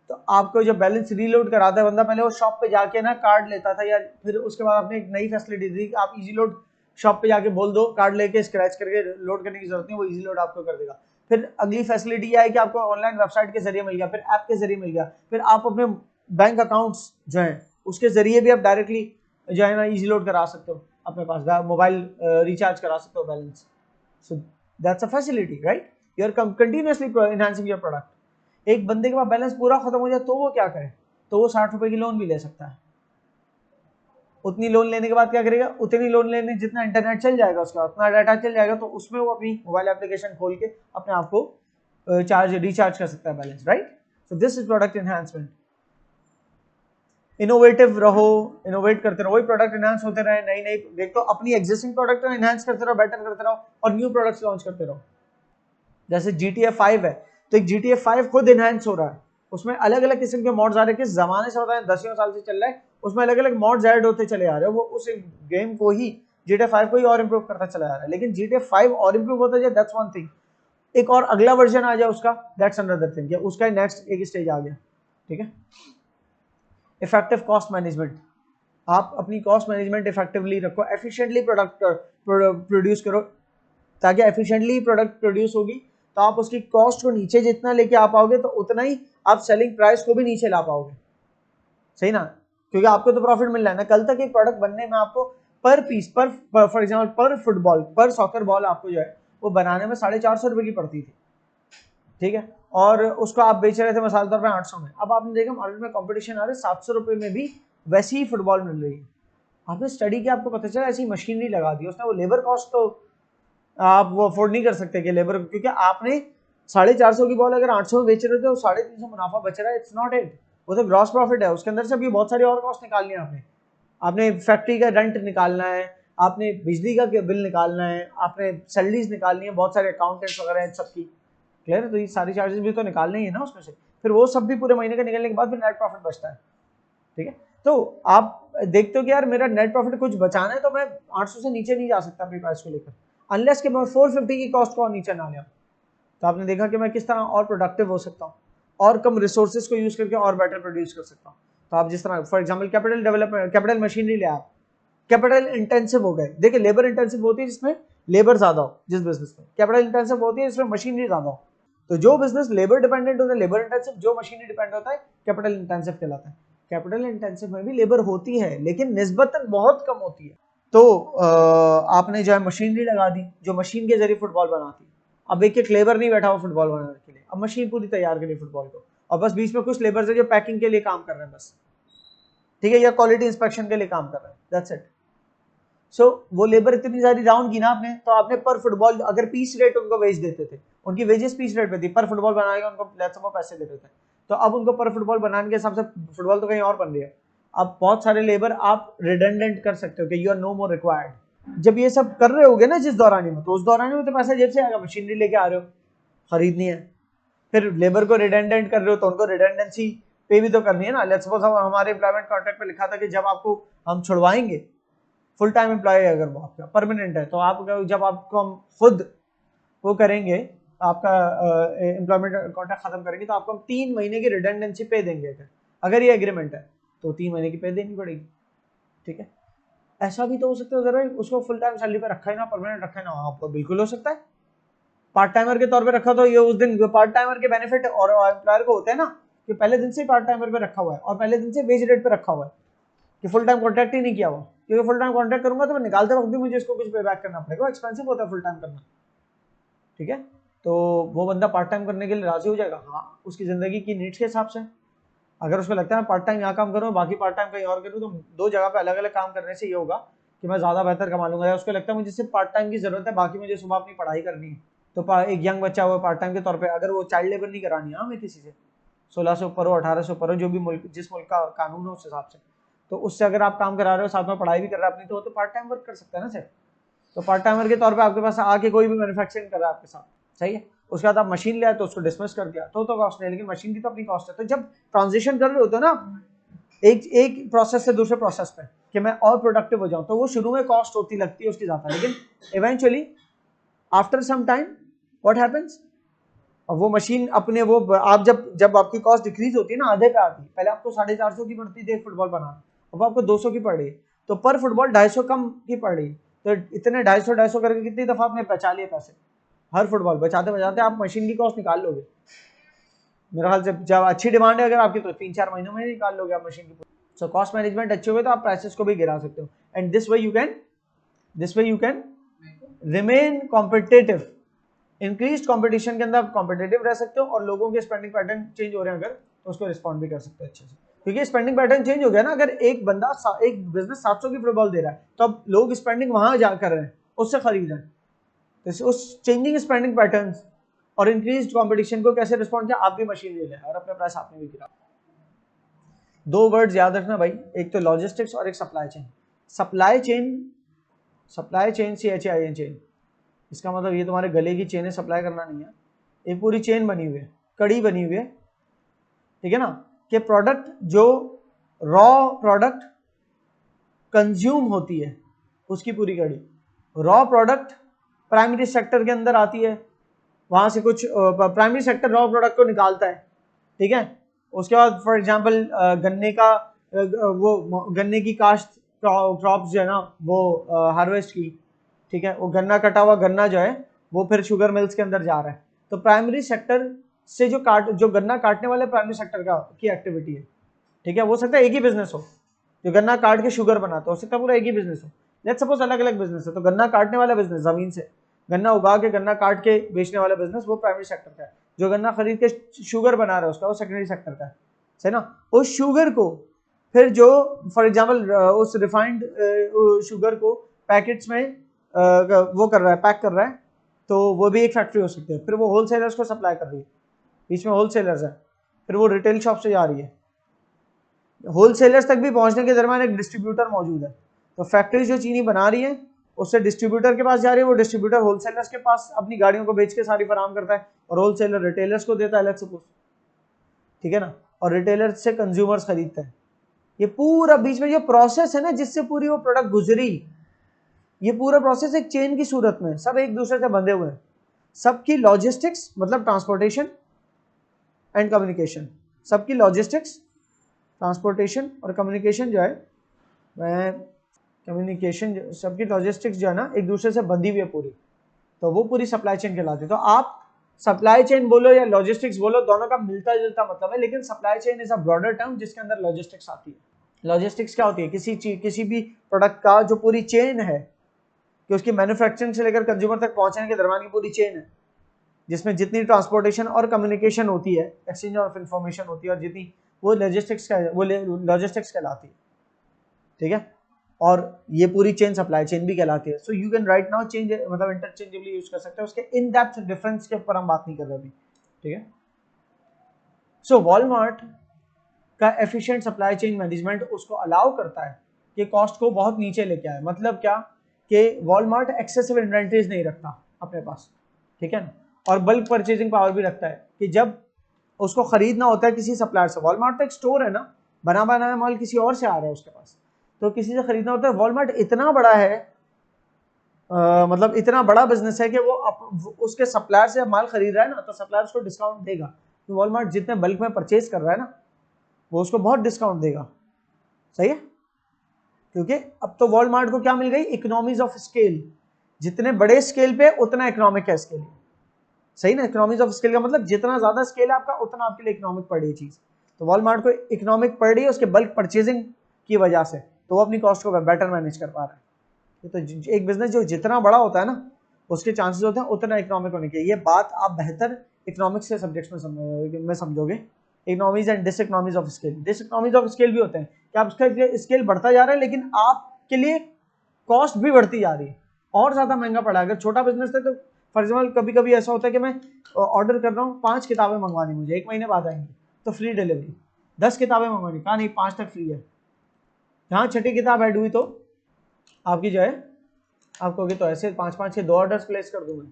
तो आपको जो बैलेंस रीलोड कराता है बंदा, पहले वो शॉप पे जाके ना कार्ड लेता था, या फिर उसके बाद आपने एक नई फैसिलिटी दी, आप इजी लोड शॉप पे जाके बोल दो कार्ड लेके स्क्रैच करके लोड करने की जरूरत नहीं, वो इजी लोड आपको कर देगा। फिर अगली फैसिलिटी यह है कि आपको ऑनलाइन वेबसाइट के जरिए मिल गया, फिर ऐप के जरिए मिल गया, फिर आप अपने बैंक अकाउंट्स जो है उसके जरिए भी आप डायरेक्टली जो है ना इजी लोड करा सकते हो, अपने पास मोबाइल रिचार्ज करा सकते हो balance. So that's a facility, right? You are continuously enhancing your product. एक बंदे के पास बैलेंस पूरा खत्म हो जाए तो वो क्या करे, तो वो 60 रुपए की लोन भी ले सकता है। उतनी लोन लेने के बाद क्या करेगा, उतनी लोन लेने जितना इंटरनेट चल जाएगा उसका उतना डाटा चल जाएगा, तो उसमें वो अपनी मोबाइल एप्लीकेशन खोल के अपने आप को रिचार्ज कर सकता है balance, right? So this is product enhancement. Innovative रहो, इनोवेट करते रहो, वही प्रोडक्ट एनहांस होते रहे, नई नई देखो अपनी एग्जिस्टिंग प्रोडक्ट को एनहांस करते रहो, बेटर करते रहो और न्यू प्रोडक्ट्स लॉन्च करते रहो। जैसे GTA 5 है तो एक GTA 5 खुद एनहांस हो रहा है, उसमें अलग अलग किस्म के मॉड्स आ रहे हैं, किस जमाने से होता है 10 साल से चल रहा है, उसमें अलग अलग मॉड्स ऐड होते चले आ रहे हैं, वो उस गेम को ही GTA 5 को ही और इंप्रूव करता चला आ रहा है। लेकिन GTA 5 और इंप्रूव होता जाए दैट्स वन थिंग, एक और अगला वर्जन आ जाए उसका दैट्स अनदर थिंग, या उसका नेक्स्ट एक स्टेज आ गया, ठीक है? इफेक्टिव कॉस्ट मैनेजमेंट, आप अपनी कॉस्ट मैनेजमेंट इफेक्टिवली रखो, एफिशिएंटली प्रोडक्ट प्रोड्यूस करो, ताकि एफिशिएंटली प्रोडक्ट प्रोड्यूस होगी तो आप उसकी कॉस्ट को नीचे जितना लेके आ पाओगे तो उतना ही आप सेलिंग प्राइस को भी नीचे ला पाओगे, सही ना? क्योंकि आपको तो प्रॉफिट मिल रहा है ना। कल तक एक प्रोडक्ट बनने में आपको पर पीस पर फॉर एग्जांपल पर फुटबॉल पर सॉकर बॉल आपको जो है वो बनाने में 450 रुपए की पड़ती थी, ठीक है, और उसको आप बेच रहे थे मिसाल तौर पर 800 में। अब आपने देखा मार्केट में कंपटीशन आ रहा है, 700 रुपए में भी वैसी ही फुटबॉल मिल रही है। आपने स्टडी किया, आपको पता चला ऐसी मशीनरी लगा दी उसने, वो लेबर कॉस्ट तो आप वो अफोर्ड नहीं कर सकते कि लेबर, क्योंकि आपने 450 की बॉल अगर 800 में बेच रहे थे तो 350 मुनाफा बच रहा है, इट्स नॉट इट, वो तो ग्रॉस प्रॉफिट है। उसके अंदर से भी बहुत सारी और कॉस्ट निकालनी है आपने फैक्ट्री का रेंट निकालना है, आपने बिजली का बिल निकालना है, आपने सैलरीज निकालनी है, बहुत सारे अकाउंटेंट्स वगैरह हैं सबकी, क्लियर है? तो ये सारी चार्जेस भी तो निकालने ही है ना उसमें से, फिर वो सब भी पूरे महीने का निकलने के बाद फिर नेट प्रॉफिट बचता है, ठीक है? तो आप देखते हो कि यार मेरा नेट प्रॉफिट कुछ बचाना है तो मैं 800 से नीचे नहीं जा सकता अपनी प्राइस को लेकर, अनलेस कि मैं 450 की कॉस्ट को और नीचे ना ले। तो आपने देखा कि मैं किस तरह और प्रोडक्टिव हो सकता हूँ और कम रिसोर्सेज को यूज करके और बेटर प्रोड्यूस कर सकता हूँ। तो आप जिस तरह for example capital development, capital machinery ले आप, कैपिटल इंटेंसिव हो गए। देखिए लेबर इंटेंसिव होती है जिसमें लेबर ज्यादा हो, जिस बिजनेस में कैपिटल इंटेंसिव होती है जिसमें मशीनरी ज्यादा हो। तो जो बिजनेस लेबर डिपेंडेंट होता है लेबर इंटेंसिव, जो मशीनरी डिपेंडेंट होता है कैपिटल इंटेंसिव कहलाता है। कैपिटल इंटेंसिव में भी लेबर होती है लेकिन निस्बतन बहुत कम होती है। तो आपने जो है मशीनरी लगा दी जो मशीन के जरिए फुटबॉल बनाती है। अब एक एक लेबर नहीं बैठा हुआ फुटबॉल बनाने के लिए, अब मशीन पूरी तैयार करी फुटबॉल को, और बस बीच में कुछ लेबर है जो पैकिंग के लिए काम कर रहे हैं बस, ठीक है, या क्वालिटी इंस्पेक्शन के लिए काम कर रहे हैं, दैट्स इट। सो वो लेबर इतनी सारी डाउन की ना आपने, तो आपने पर फुटबॉल अगर पीस रेट उनको वेज देते थे, उनकी वेजेस पीस रेट पे थी, पर फुटबॉल बनाएगा उनको वो पैसे देते थे, तो अब उनको पर फुटबॉल बनाने के हिसाब से फुटबॉल तो कहीं और बन रही है। अब बहुत सारे लेबर आप रिडेंडेंट कर सकते हो कि you are no more required. जब ये सब कर रहे होगे ना जिस दौरान में, तो उस दौरान में तो पैसा जेब से आएगा, मशीनरी लेके आ रहे हो, खरीदनी है, फिर लेबर को रिडेंडेंट कर रहे हो तो उनको रिडेंडेंसी पे भी तो करनी है ना। लेट्स सपोज हमारे एम्प्लॉयमेंट कॉन्ट्रैक्ट पे लिखा था कि जब आपको हम छुड़वाएंगे, फुल टाइम एम्प्लॉय अगर वो आपका परमानेंट है, तो आप जब आपको हम खुद वो करेंगे, आपका एम्प्लॉयमेंट कॉन्ट्रैक्ट खत्म करेंगे तो आपको हम 3 महीने की रिडेंडेंसी पे देंगे। अगर ये एग्रीमेंट है तो 3 महीने की पे देनी पड़ेगी, ठीक है। ऐसा भी तो हो सकता है जरा उसको फुल टाइम सैलरी पे रखा है ना, परमानेंट रखा है ना, आपको बिल्कुल हो सकता है। पार्ट टाइमर के तौर पे रखा तो ये उस दिन पार्ट टाइमर के बेनिफिट और एम्प्लॉयर को होते हैं ना कि पहले दिन से पार्ट टाइमर पे रखा हुआ है और पहले दिन से वेज रेट पे रखा हुआ है, कि फुल टाइम कॉन्ट्रैक्ट ही नहीं किया हुआ, क्योंकि फुल टाइम कॉन्ट्रैक्ट करूंगा तो मैं निकालते वक्त भी मुझे इसको कुछ पे बैक करना पड़ेगा, एक्सपेंसिव होता है फुल टाइम करना, ठीक है। तो वो बंदा पार्ट टाइम करने के लिए राजी हो जाएगा, हाँ, उसकी जिंदगी की नीड्स के हिसाब से। अगर उसको लगता है पार्ट टाइम यहाँ काम करूँ बाकी पार्ट टाइम कहीं और करूँ, तो 2 जगह पे अलग अलग काम करने से ये होगा कि मैं ज्यादा बेहतर कमा लूंगा। या उसको लगता है मुझे सिर्फ पार्ट टाइम की जरूरत है, बाकी मुझे सुबह अपनी पढ़ाई करनी है, तो एक यंग बच्चा हुआ पार्ट टाइम के तौर पे, अगर वो चाइल्ड लेबर नहीं करानी है हमें किसी से, 16 से ऊपर हो, 18 से ऊपर हो, जो भी मुल्क जिस मुल्क का कानून है उस हिसाब से, तो उससे अगर आप काम करा रहे हो साथ में पढ़ाई भी कर रहा है अपनी, तो वो तो पार्ट टाइम वर्क कर सकता है ना सर। तो पार्ट टाइमर के तौर पे आपके पास आके कोई भी मैन्युफैक्चरिंग कर रहा है आपके साथ, सही है। उसके बाद आप मशीन ले आए तो उसको डिसमिस कर दिया, तो कॉस्ट नहीं, लेकिन मशीन की तो अपनी कॉस्ट है। तो जब ट्रांजिशन कर रहे होते हो ना एक प्रोसेस से दूसरे प्रोसेस पे कि मैं और प्रोडक्टिव हो जाऊं, तो वो शुरू में कॉस्ट होती लगती है उसकी ज्यादा, लेकिन eventually after some time what happens, वो मशीन अपने वो आप जब आपकी कॉस्ट डिक्रीज होती है ना, आधे पे आती है, पहले आपको 450 की पड़ती थी एक फुटबॉल बनाना, अब आपको 200 की पड़ रही है, तो पर फुटबॉल 250 कम की पड़ रही है, तो इतने 250 करके कितनी दफा आपने बचा लिए पैसे, हर फुटबॉल बचाते बचाते आप मशीन की कॉस्ट निकाल लोगे। मेरे ख्याल से जब अच्छी डिमांड है अगर आपकी तो 3-4 महीनों में निकाल लोगे आप मशीन की। सो कॉस्ट मैनेजमेंट अच्छे हुए तो आप प्राइसेस को भी गिरा सकते हो, and this way you can remain competitive. Increase competition के अंदर आप कॉम्पिटिटिव रह सकते हो, और लोगों के स्पेंडिंग पैटर्न चेंज हो रहे हैं अगर, तो उसको रिस्पॉन्ड भी कर सकते हो अच्छे से, क्योंकि स्पेंडिंग पैटर्न चेंज हो गया ना। अगर एक बंदा एक बिजनेस 700 की फुटबॉल दे रहा है, तो अब लोग स्पेंडिंग वहां जा कर रहे हैं, उससे खरीद रहे हैं, तो उस चेंजिंग स्पेंडिंग पैटर्न और इंक्रीज कंपटीशन को कैसे रिस्पॉन्ड किया, आप भी मशीन ले लें और अपने प्राइस आपने भी गिरा। 2 वर्ड्स याद रखना भाई, एक तो लॉजिस्टिक्स और एक supply chain. Supply chain CHAIN chain, इसका मतलब ये तुम्हारे गले की चेन है, सप्लाई करना नहीं है, एक पूरी चेन बनी हुई है, कड़ी बनी हुई है, ठीक है ना, कि प्रोडक्ट जो रॉ प्रोडक्ट कंज्यूम होती है उसकी पूरी कड़ी, रॉ प्रोडक्ट प्राइमरी सेक्टर के अंदर आती है, वहां से कुछ प्राइमरी सेक्टर रॉ प्रोडक्ट को निकालता है, ठीक है। उसके बाद फॉर एग्जांपल गन्ने का वो गन्ने की काश्त क्रॉप्स जो है ना वो हार्वेस्ट की, ठीक है, वो गन्ना कटा हुआ गन्ना जो है वो फिर शुगर मिल्स के अंदर जा रहा है, तो प्राइमरी सेक्टर से जो गन्ना काटने वाले प्राइमरी सेक्टर की एक्टिविटी है, ठीक है। वो सकता है एक ही बिजनेस हो, जो गन्ना काट के शुगर बनाता हो सकता है पूरा एक ही बिजनेस हो, लेट्स सपोज अलग अलग बिजनेस है, तो गन्ना काटने वाला बिजनेस जमीन से गन्ना उगा के गन्ना काट के बेचने वाला बिजनेस वो प्राइमरी सेक्टर का है, जो गन्ना खरीद के शुगर बना रहा है उसका वो सेकेंडरी सेक्टर का है, सही ना। उस शुगर को फिर जो फॉर एग्जांपल उस रिफाइंड शुगर को पैकेट्स में वो कर रहा है, पैक कर रहा है, तो वो भी एक फैक्ट्री हो सकती है, फिर वो होलसेलर्स को सप्लाई कर रही है, बीच में होलसेलर्स है, फिर वो रिटेल शॉप से जा रही है, होलसेलर्स तक भी पहुंचने के दरमियान एक डिस्ट्रीब्यूटर मौजूद है, तो फैक्ट्री जो चीनी बना रही है उससे डिस्ट्रीब्यूटर के पास जा रही है, वो डिस्ट्रीब्यूटर होलसेलर्स के पास अपनी गाड़ियों को बेच के सारी फराम करता है, और होलसेलर रिटेलर्स को देता है अलग से कुछ, ठीक है ना, और रिटेलर से कंज्यूमर्स खरीदते हैं। ये पूरा बीच में जो प्रोसेस है ना जिससे पूरी वो प्रोडक्ट गुजरी, ये पूरा प्रोसेस एक चेन की सूरत में सब एक दूसरे से बंधे हुए हैं, सबकी लॉजिस्टिक्स मतलब ट्रांसपोर्टेशन एंड कम्युनिकेशन, सबकी लॉजिस्टिक्स ट्रांसपोर्टेशन और कम्युनिकेशन जो है कम्युनिकेशन सबकी लॉजिस्टिक्स जो है ना एक दूसरे से बंधी हुई है पूरी, तो वो पूरी सप्लाई चेन कहलाती है। तो आप सप्लाई चेन बोलो या लॉजिस्टिक्स बोलो, दोनों का मिलता जुलता मतलब है, लेकिन supply chain is a broader term जिसके अंदर लॉजिस्टिक्स आती है। लॉजिस्टिक्स क्या होती है, किसी भी प्रोडक्ट का जो पूरी चेन है, कि उसकी मैन्युफैक्चरिंग से लेकर कंज्यूमर तक पहुंचने के दरमियान की पूरी चेन है, जिसमें जितनी ट्रांसपोर्टेशन और कम्युनिकेशन होती है, एक्सचेंज ऑफ इंफॉर्मेशन होती है, और जितनी वो लॉजिस्टिक्स कहलाती है, ठीक है। और ये पूरी चेन सप्लाई चेन भी कहलाती है। So you can write now change मतलब इंटरचेंजेबली यूज कर सकते हैं, उसके इन डेप्थ डिफरेंस के ऊपर हम बात नहीं कर रहे अभी, ठीक है। सो वॉलमार्ट का एफिशिएंट सप्लाई चेन मैनेजमेंट उसको अलाउ करता है कि कॉस्ट को बहुत नीचे लेके आए, मतलब क्या कि वॉलमार्ट एक्सेसिव इन्वेंटरीज नहीं रखता अपने पास, ठीक है ना, और बल्क परचेजिंग पावर भी रखता है कि जब उसको खरीदना होता है किसी सप्लायर से, वॉलमार्ट तो एक स्टोर है ना, बना बनाया माल किसी और से आ रहा है उसके पास, तो किसी से खरीदना होता है। वॉलमार्ट इतना बड़ा है मतलब इतना बड़ा बिजनेस है कि वो उसके सप्लायर से माल खरीद रहा है ना, तो सप्लायर उसको डिस्काउंट देगा। तो वॉलमार्ट जितने बल्क में परचेज कर रहा है ना, वो उसको बहुत डिस्काउंट देगा। सही है, क्योंकि अब तो वॉलमार्ट को क्या मिल गई, इकोनॉमीज ऑफ स्केल। जितने बड़े स्केल पे उतना इकोनॉमिक है स्केल। सही ना, इकोनॉमीज ऑफ स्केल का मतलब जितना ज्यादा स्केल है आपका उतना आपके लिए इकोनॉमिक पड़ रही है चीज। तो वॉलमार्ट को इकोनॉमिक पड़ रही है उसके बल्क परचेजिंग की वजह से, तो वो अपनी कॉस्ट को बेटर मैनेज कर पा रहा है। तो एक बिजनेस जो जितना बड़ा होता है ना, उसके चांसेस होते हैं उतना इकोनॉमिक होने के। ये बात आप बेहतर इकोनॉमिक्स के सब्जेक्ट्स में समझोगे। Economies and diseconomies of scale. Diseconomies of scale भी होते हैं कि आपका स्केल बढ़ता जा रहा है लेकिन आपके लिए कॉस्ट भी बढ़ती जा रही है, और ज्यादा महंगा पड़ा। अगर छोटा बिजनेस है तो फॉर एग्जाम्पल कभी कभी ऐसा होता है कि मैं ऑर्डर कर रहा हूँ 5 किताबें मंगवानी, मुझे 1 महीने बाद आएंगी तो फ्री डिलीवरी। 10 किताबें मंगवानी, कहा नहीं 5 तक फ्री है। जहाँ छठी किताब ऐड हुई तो आपकी जो है आप कहोगे तो ऐसे 5-5 के 2 ऑर्डर्स प्लेस कर दूँ मैं।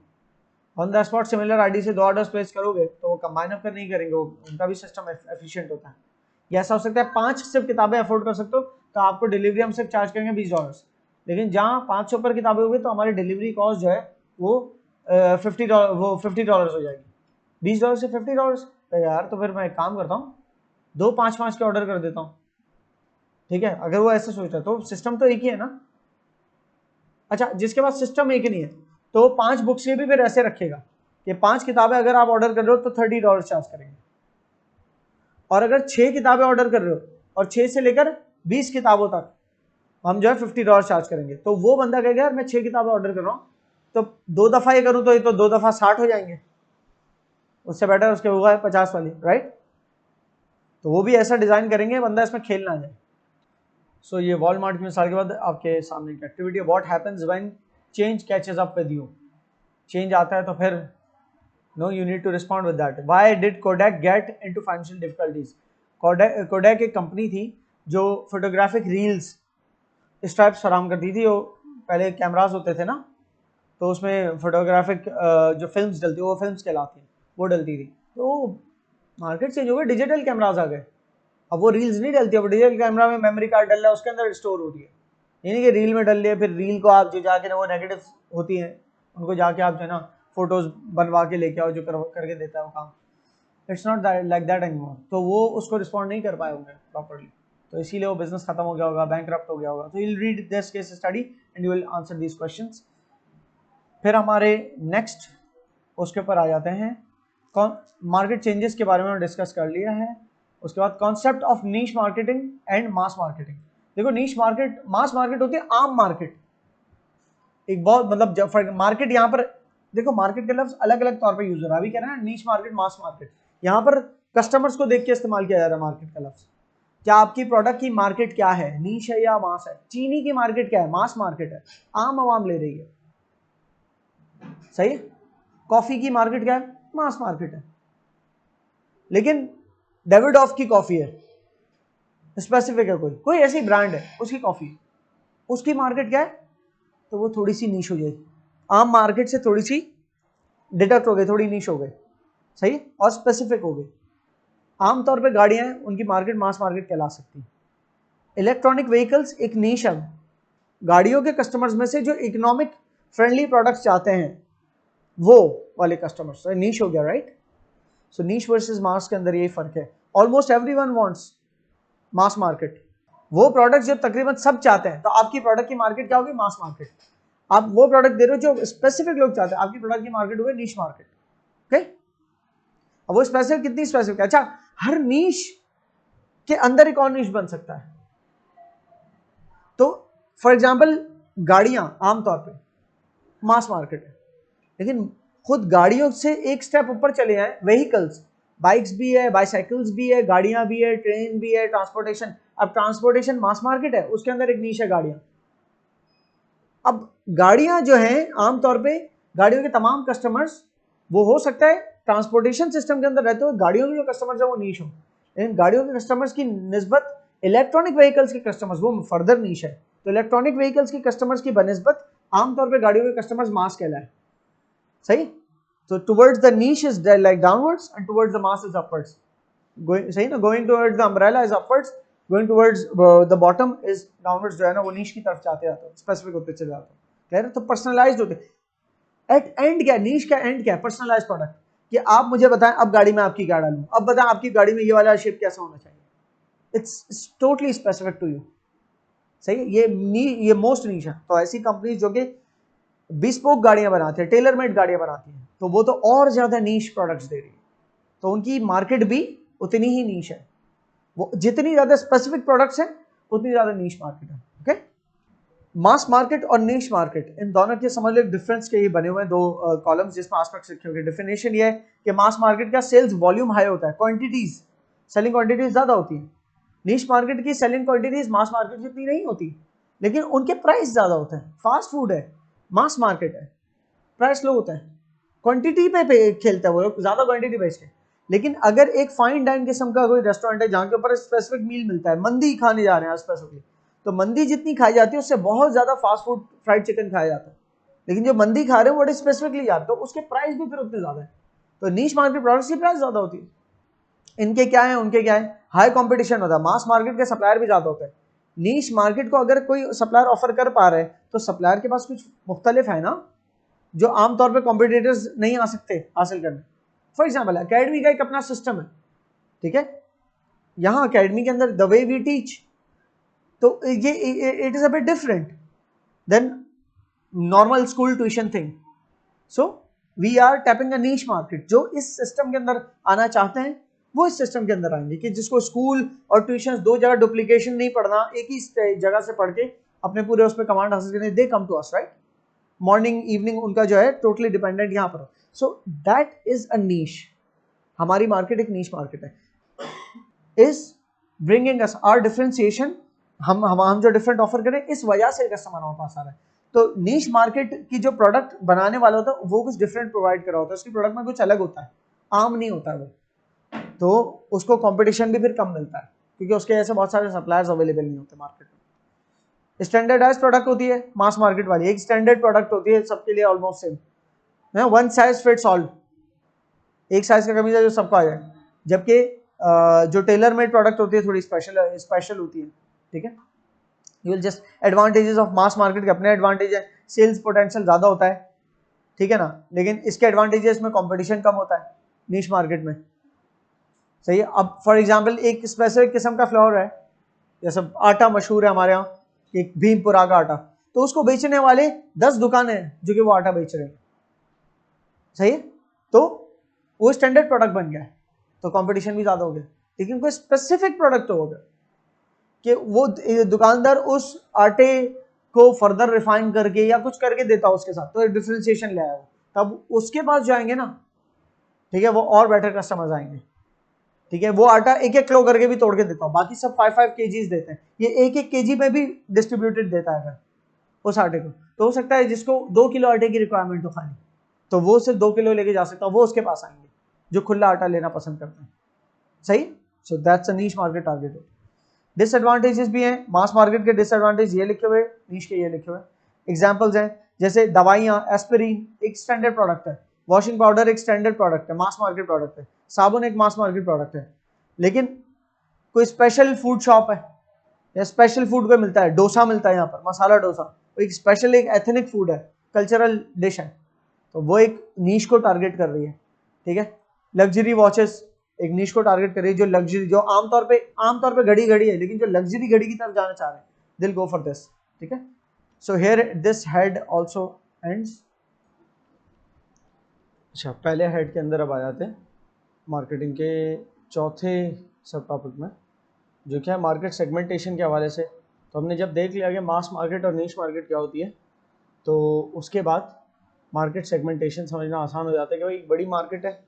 On the spot similar ID से 2 ऑर्डर्स प्लेस करोगे तो वो कंबाइन अप कर नहीं करेंगे, उनका भी सिस्टम एफिशिएंट होता है। या ऐसा हो सकता है 5 सिर्फ किताबें अफोर्ड कर सकते हो तो आपको डिलीवरी हम सिर्फ चार्ज करेंगे $20, लेकिन जहाँ 500 पर किताबें होगी तो हमारी डिलीवरी कॉस्ट जो है वो $50 हो जाएगी। $20 से $50 तो यार, तो फिर मैं एक काम करता हूँ 2 5-5 के ऑर्डर कर देता हूँ। ठीक है, अगर वो ऐसे सोचता है तो सिस्टम तो एक ही है ना। अच्छा, जिसके पास सिस्टम एक ही नहीं है तो 5 बुक्स के भी फिर ऐसे रखेगा कि 5 किताबें अगर आप ऑर्डर कर रहे हो तो $30 चार्ज करेंगे, और अगर 6 किताबें ऑर्डर कर रहे हो और 6 से लेकर 20 किताबों तक हम जो है $50 चार्ज करेंगे। तो वो बंदा कहेगा यार मैं 6 किताबें ऑर्डर कर रहा हूँ तो 2 दफा ये करूँ तो ये तो 2 दफा 60 हो जाएंगे, उससे बेटर उसके होगा 50 वाली, राइट। तो वो भी ऐसा डिजाइन करेंगे बंदा इसमें खेल ना जाए। सो ये वॉलमार्ट की मिसाल के बाद आपके सामने एक एक्टिविटी है, what happens when change catches up with you. Change आता है तो फिर no you need to respond with that. Why did Kodak get into financial difficulties. Kodak एक कंपनी थी जो फोटोग्राफिक रील्स स्ट्राइप्स फराम करती थी। वो पहले कैमरास होते थे ना, तो उसमें फोटोग्राफिक जो फिल्म्स डलती वो फिल्म्स कहलाती हैं, वो डलती थी। तो मार्केट चेंज हो गई, डिजिटल कैमराज आ गए। अब वो रील्स नहीं डलती, अब डिजिटल कैमरा में मेमोरी कार्ड डल रहा है उसके अंदर स्टोर होती है, यानी कि रील में डल रही है। फिर रील को आप जो जाके ना, वो नेगेटिव होती हैं उनको जाके आप जो है ना फोटोज बनवा के लेके आओ, जो करके देता है वो काम। It's not like that anymore. तो वो उसको रिस्पॉन्ड नहीं कर पाए होंगे प्रॉपरली, तो इसीलिए वो बिजनेस खत्म हो गया होगा, बैंकरप्ट हो गया होगा। तो you will read this case study and you will answer these questions. फिर हमारे नेक्स्ट उसके ऊपर आ जाते हैं, कौन मार्केट चेंजेस के बारे में डिस्कस कर लिया है। उसके बाद concept of niche marketing and mass marketing. देखो नीश मार्केट, मास मार्केट होती है आम मार्केट, एक बहुत मतलब जब मार्केट यहाँ पर देखो, मार्केट के लफ्ज अलग अलग तौर पे यूज हो रहा है। अभी कह रहे हैं नीश मार्केट, मास मार्केट। यहाँ पर कस्टमर्स को देख के इस्तेमाल किया जा रहा है मार्केट का लफ्ज। क्या आपकी प्रोडक्ट की मार्केट क्या है, नीश है या मास है। चीनी की मार्केट क्या है, मास मार्केट है, आम आवाम ले रही है। सही है। कॉफी की मार्केट क्या है, मास मार्केट है। लेकिन डेविडॉफ की कॉफी है, स्पेसिफिक है, कोई ऐसी ब्रांड है उसकी कॉफी, उसकी मार्केट क्या है, तो वो थोड़ी सी नीश हो जाएगी, आम मार्केट से थोड़ी सी डिडक्ट हो गई, थोड़ी नीश हो गई। सही, और स्पेसिफिक हो गई। आमतौर पे गाड़ियां हैं उनकी मार्केट मास मार्केट कहला सकती है। इलेक्ट्रॉनिक व्हीकल्स एक नीश है, गाड़ियों के कस्टमर्स में से जो इकोनॉमिक फ्रेंडली प्रोडक्ट्स चाहते हैं वो वाले कस्टमर्स, तो नीश हो गया, राइट। सो नीश वर्सेस मास के अंदर यही फर्क है। Almost everyone wants mass market, वो प्रोडक्ट जो तकरीबन सब चाहते हैं। तो आपकी प्रोडक्ट की मार्केट क्या होगी, मास मार्केट। आप वो प्रोडक्ट दे रहे हो जो स्पेसिफिक लोग चाहते हैं, आपकी प्रोडक्ट की मार्केट होगी नीश मार्केट। ओके, अब वो स्पेसिफिक कितनी स्पेसिफिक है। अच्छा, हर नीश के अंदर एक और नीश बन सकता है। तो फॉर एग्जांपल गाड़ियां आमतौर पे मास मार्केट है, लेकिन खुद गाड़ियों से एक स्टेप ऊपर चले जाएं, व्हीकल्स, बाइक्स भी है, बाइसाइकिल्स भी है, गाड़ियां भी है, ट्रेन भी है, ट्रांसपोर्टेशन। अब ट्रांसपोर्टेशन मास मार्केट है, उसके अंदर एक नीश है गाड़ियां। अब गाड़ियां जो हैं आमतौर पे गाड़ियों के तमाम कस्टमर्स, वो हो सकता है ट्रांसपोर्टेशन सिस्टम के अंदर रहते हुए गाड़ियों के जो कस्टमर्स है वो नीश हो, लेकिन गाड़ियों के कस्टमर्स की निस्बत इलेक्ट्रॉनिक व्हीकल्स के कस्टमर्स वो फर्दर नीश है। तो इलेक्ट्रॉनिक व्हीकल्स की कस्टमर्स की बनिस्बत आमतौर पर गाड़ियों के कस्टमर्स मास कहलाए। सही। So towards the niche is like downwards and towards the mass is upwards. Going सही ना, going towards the umbrella is upwards, going towards the bottom is downwards, जो है ना वो niche की तरफ जाते जाते स्पेसिफिक होते चले जाते। कह रहे तो पर्सनलाइज्ड होते। एट एंड क्या नीश का एंड क्या है? पर्सनलाइज्ड प्रोडक्ट, कि आप मुझे बताएं अब गाड़ी में आपकी क्या डालूं, अब बताएं आपकी गाड़ी में ये वाला शेप कैसा होना चाहिए। It's totally specific to you. सही है, ये मोस्ट नीश है। तो ऐसी कंपनी जो कि बिस्पोक गाड़ियां बनाती है, टेलर मेड गाड़ियां बनाती हैं, तो वो तो और ज्यादा नीश प्रोडक्ट्स दे रही है, तो उनकी मार्केट भी उतनी ही नीश है। वो जितनी ज्यादा स्पेसिफिक प्रोडक्ट्स हैं उतनी ज्यादा नीश मार्केट है। ओके, मास मार्केट और नीश मार्केट, इन दोनों के समझ लो डिफरेंस के ये बने हुए हैं दो कॉलम्स जिसमें आस्पेक्ट्स लिखे हुए। डेफिनेशन ये है कि मास मार्केट का सेल्स वॉल्यूम हाई होता है, क्वांटिटीज, सेलिंग क्वांटिटीज ज्यादा होती है। नीश मार्केट की सेलिंग क्वांटिटीज मास मार्केट जितनी नहीं होती, लेकिन उनके प्राइस ज्यादा होते हैं। फास्ट फूड है, मास मार्केट है, प्राइस लो होता है, क्वांटिटी पे खेलता है वो लोग, ज्यादा क्वांटिटी बेचते हैं। लेकिन अगर एक फाइन डाइन किस्म का कोई रेस्टोरेंट है जहां के ऊपर स्पेसिफिक मील मिलता है, मंदी खाने जा रहे हैं स्पेसिफिकली, तो मंदी जितनी खाई जाती है उससे बहुत ज्यादा फास्ट फूड फ्राइड चिकन खाया जाता है। लेकिन जो मंदी खा रहे हैं वो स्पेसिफिकली जाते तो उसके प्राइस भी फिर उतने ज्यादा है। तो नीश मार्केट प्रोडक्ट्स की प्राइस ज्यादा होती है। इनके क्या है, उनके क्या है, हाई कंपटीशन होता है, मास मार्केट के सप्लायर भी ज्यादा होते हैं। नीश मार्केट को अगर कोई सप्लायर ऑफर कर पा रहा है तो सप्लायर के पास कुछ मुख्तलिफ है ना, जो आमतौर पर कॉम्पिटिटर्स नहीं आ सकते हासिल करने। फॉर एग्जाम्पल अकेडमी का एक अपना सिस्टम है, ठीक है, यहाँ अकेडमी के अंदर द वे वी टीच, तो ये it is a bit different than normal school tuition thing. So we are tapping a niche market. जो इस सिस्टम के अंदर आना चाहते हैं वो इस सिस्टम के अंदर आएंगे, कि जिसको स्कूल और ट्यूशन दो जगह डुप्लीकेशन नहीं पढ़ना, एक ही जगह से पढ़ के अपने पूरे उस पर कमांड हासिल करने, they come to us, right. Morning evening उनका जो है टोटली डिपेंडेंट यहाँ पर। So that is a niche. हमारी मार्केट एक नीश मार्केट है, is bringing us our differentiation. हम जो डिफरेंट ऑफर करें इस वजह से कस्टमर हमारे पास आ रहा है। तो नीश मार्केट की जो प्रोडक्ट बनाने वाला होता है वो कुछ डिफरेंट प्रोवाइड कर रहा होता है, उसकी प्रोडक्ट में कुछ अलग होता है, आम नहीं होता है वो, तो उसको कंपटीशन भी फिर कम मिलता है क्योंकि उसके ऐसे बहुत सारे सप्लायर्स अवेलेबल नहीं होते मार्केट में। स्टैंडर्डाइज प्रोडक्ट होती है मास मार्केट वाली, एक स्टैंडर्ड प्रोडक्ट होती है सबके लिए almost same, one size fits all, एक साइज का कमीज है जो सबको आ जाए। जबकि जो टेलर मेड प्रोडक्ट होती है थोड़ी स्पेशल होती है, ठीक है। You will just advantages of mass market के अपने एडवांटेज है, सेल्स पोटेंशियल ज्यादा होता है, ठीक है ना, लेकिन इसके एडवांटेजेस में कंपटीशन कम होता है नीश मार्केट में। सही है। अब फॉर एग्जांपल एक स्पेसिफिक किस्म का फ्लोर है, जैसे आटा मशहूर है हमारे यहाँ, एक भीमपुरा का आटा, तो उसको बेचने वाले 10 दुकानें हैं जो कि वो आटा बेच रहे हैं, सही है, तो वो स्टैंडर्ड प्रोडक्ट बन गया है, तो कंपटीशन भी ज्यादा हो गया। लेकिन कोई स्पेसिफिक प्रोडक्ट तो होगा कि वो दुकानदार उस आटे को फर्दर रिफाइन करके या कुछ करके देता उसके साथ, तो डिफरेंशिएशन ले आया वो, तब उसके पास जाएंगे ना, ठीक है, वो और बेटर कस्टमर्स आएंगे, ठीक है। वो आटा एक एक किलो करके भी तोड़ के देता हूँ, बाकी सब 5-5 kgs देते हैं, ये एक एक kg में भी डिस्ट्रीब्यूटेड देता है अगर उस आटे को, तो हो सकता है जिसको 2 किलो आटे की रिक्वायरमेंट हो खाली, तो वो सिर्फ 2 किलो लेके जा सकता है, वो उसके पास आएंगे जो खुला आटा लेना पसंद करते हैं, सही। So that's a niche market targeted. Disadvantages भी हैं मास मार्केट के, डिसएडवांटेज ये लिखे हुए, नीश के ये लिखे हुए। एग्जांपल्स हैं जैसे दवाइयाँ, एस्पिरिन एक स्टैंडर्ड प्रोडक्ट है, वॉशिंग पाउडर एक स्टैंडर्ड प्रोडक्ट है, मास मार्केट प्रोडक्ट है, साबुन एक मास मार्केट प्रोडक्ट है। लेकिन कोई स्पेशल फूड शॉप है या स्पेशल फूड को मिलता है, डोसा मिलता है यहाँ पर, मसाला डोसा, एक स्पेशल एक एथनिक फूड है, कल्चरल डिश है, तो वो एक नीश को टारगेट कर रही है, ठीक है। लग्जरी वॉचेस एक नीश को टारगेट कर रही है, जो लग्जरी, जो आमतौर पे घड़ी है, लेकिन जो लग्जरी घड़ी की तरफ जाना चाह रहे हैं, दिल गो फॉर दिस, ठीक है। So here this head also ends. अच्छा, पहले हेड के अंदर अब आ जाते हैं मार्केटिंग के चौथे सब टॉपिक में, जो क्या है मार्केट सेगमेंटेशन के हवाले से। तो हमने जब देख लिया कि मास मार्केट और नीश मार्केट क्या होती है, तो उसके बाद मार्केट सेगमेंटेशन समझना आसान हो जाता है कि भाई एक बड़ी मार्केट है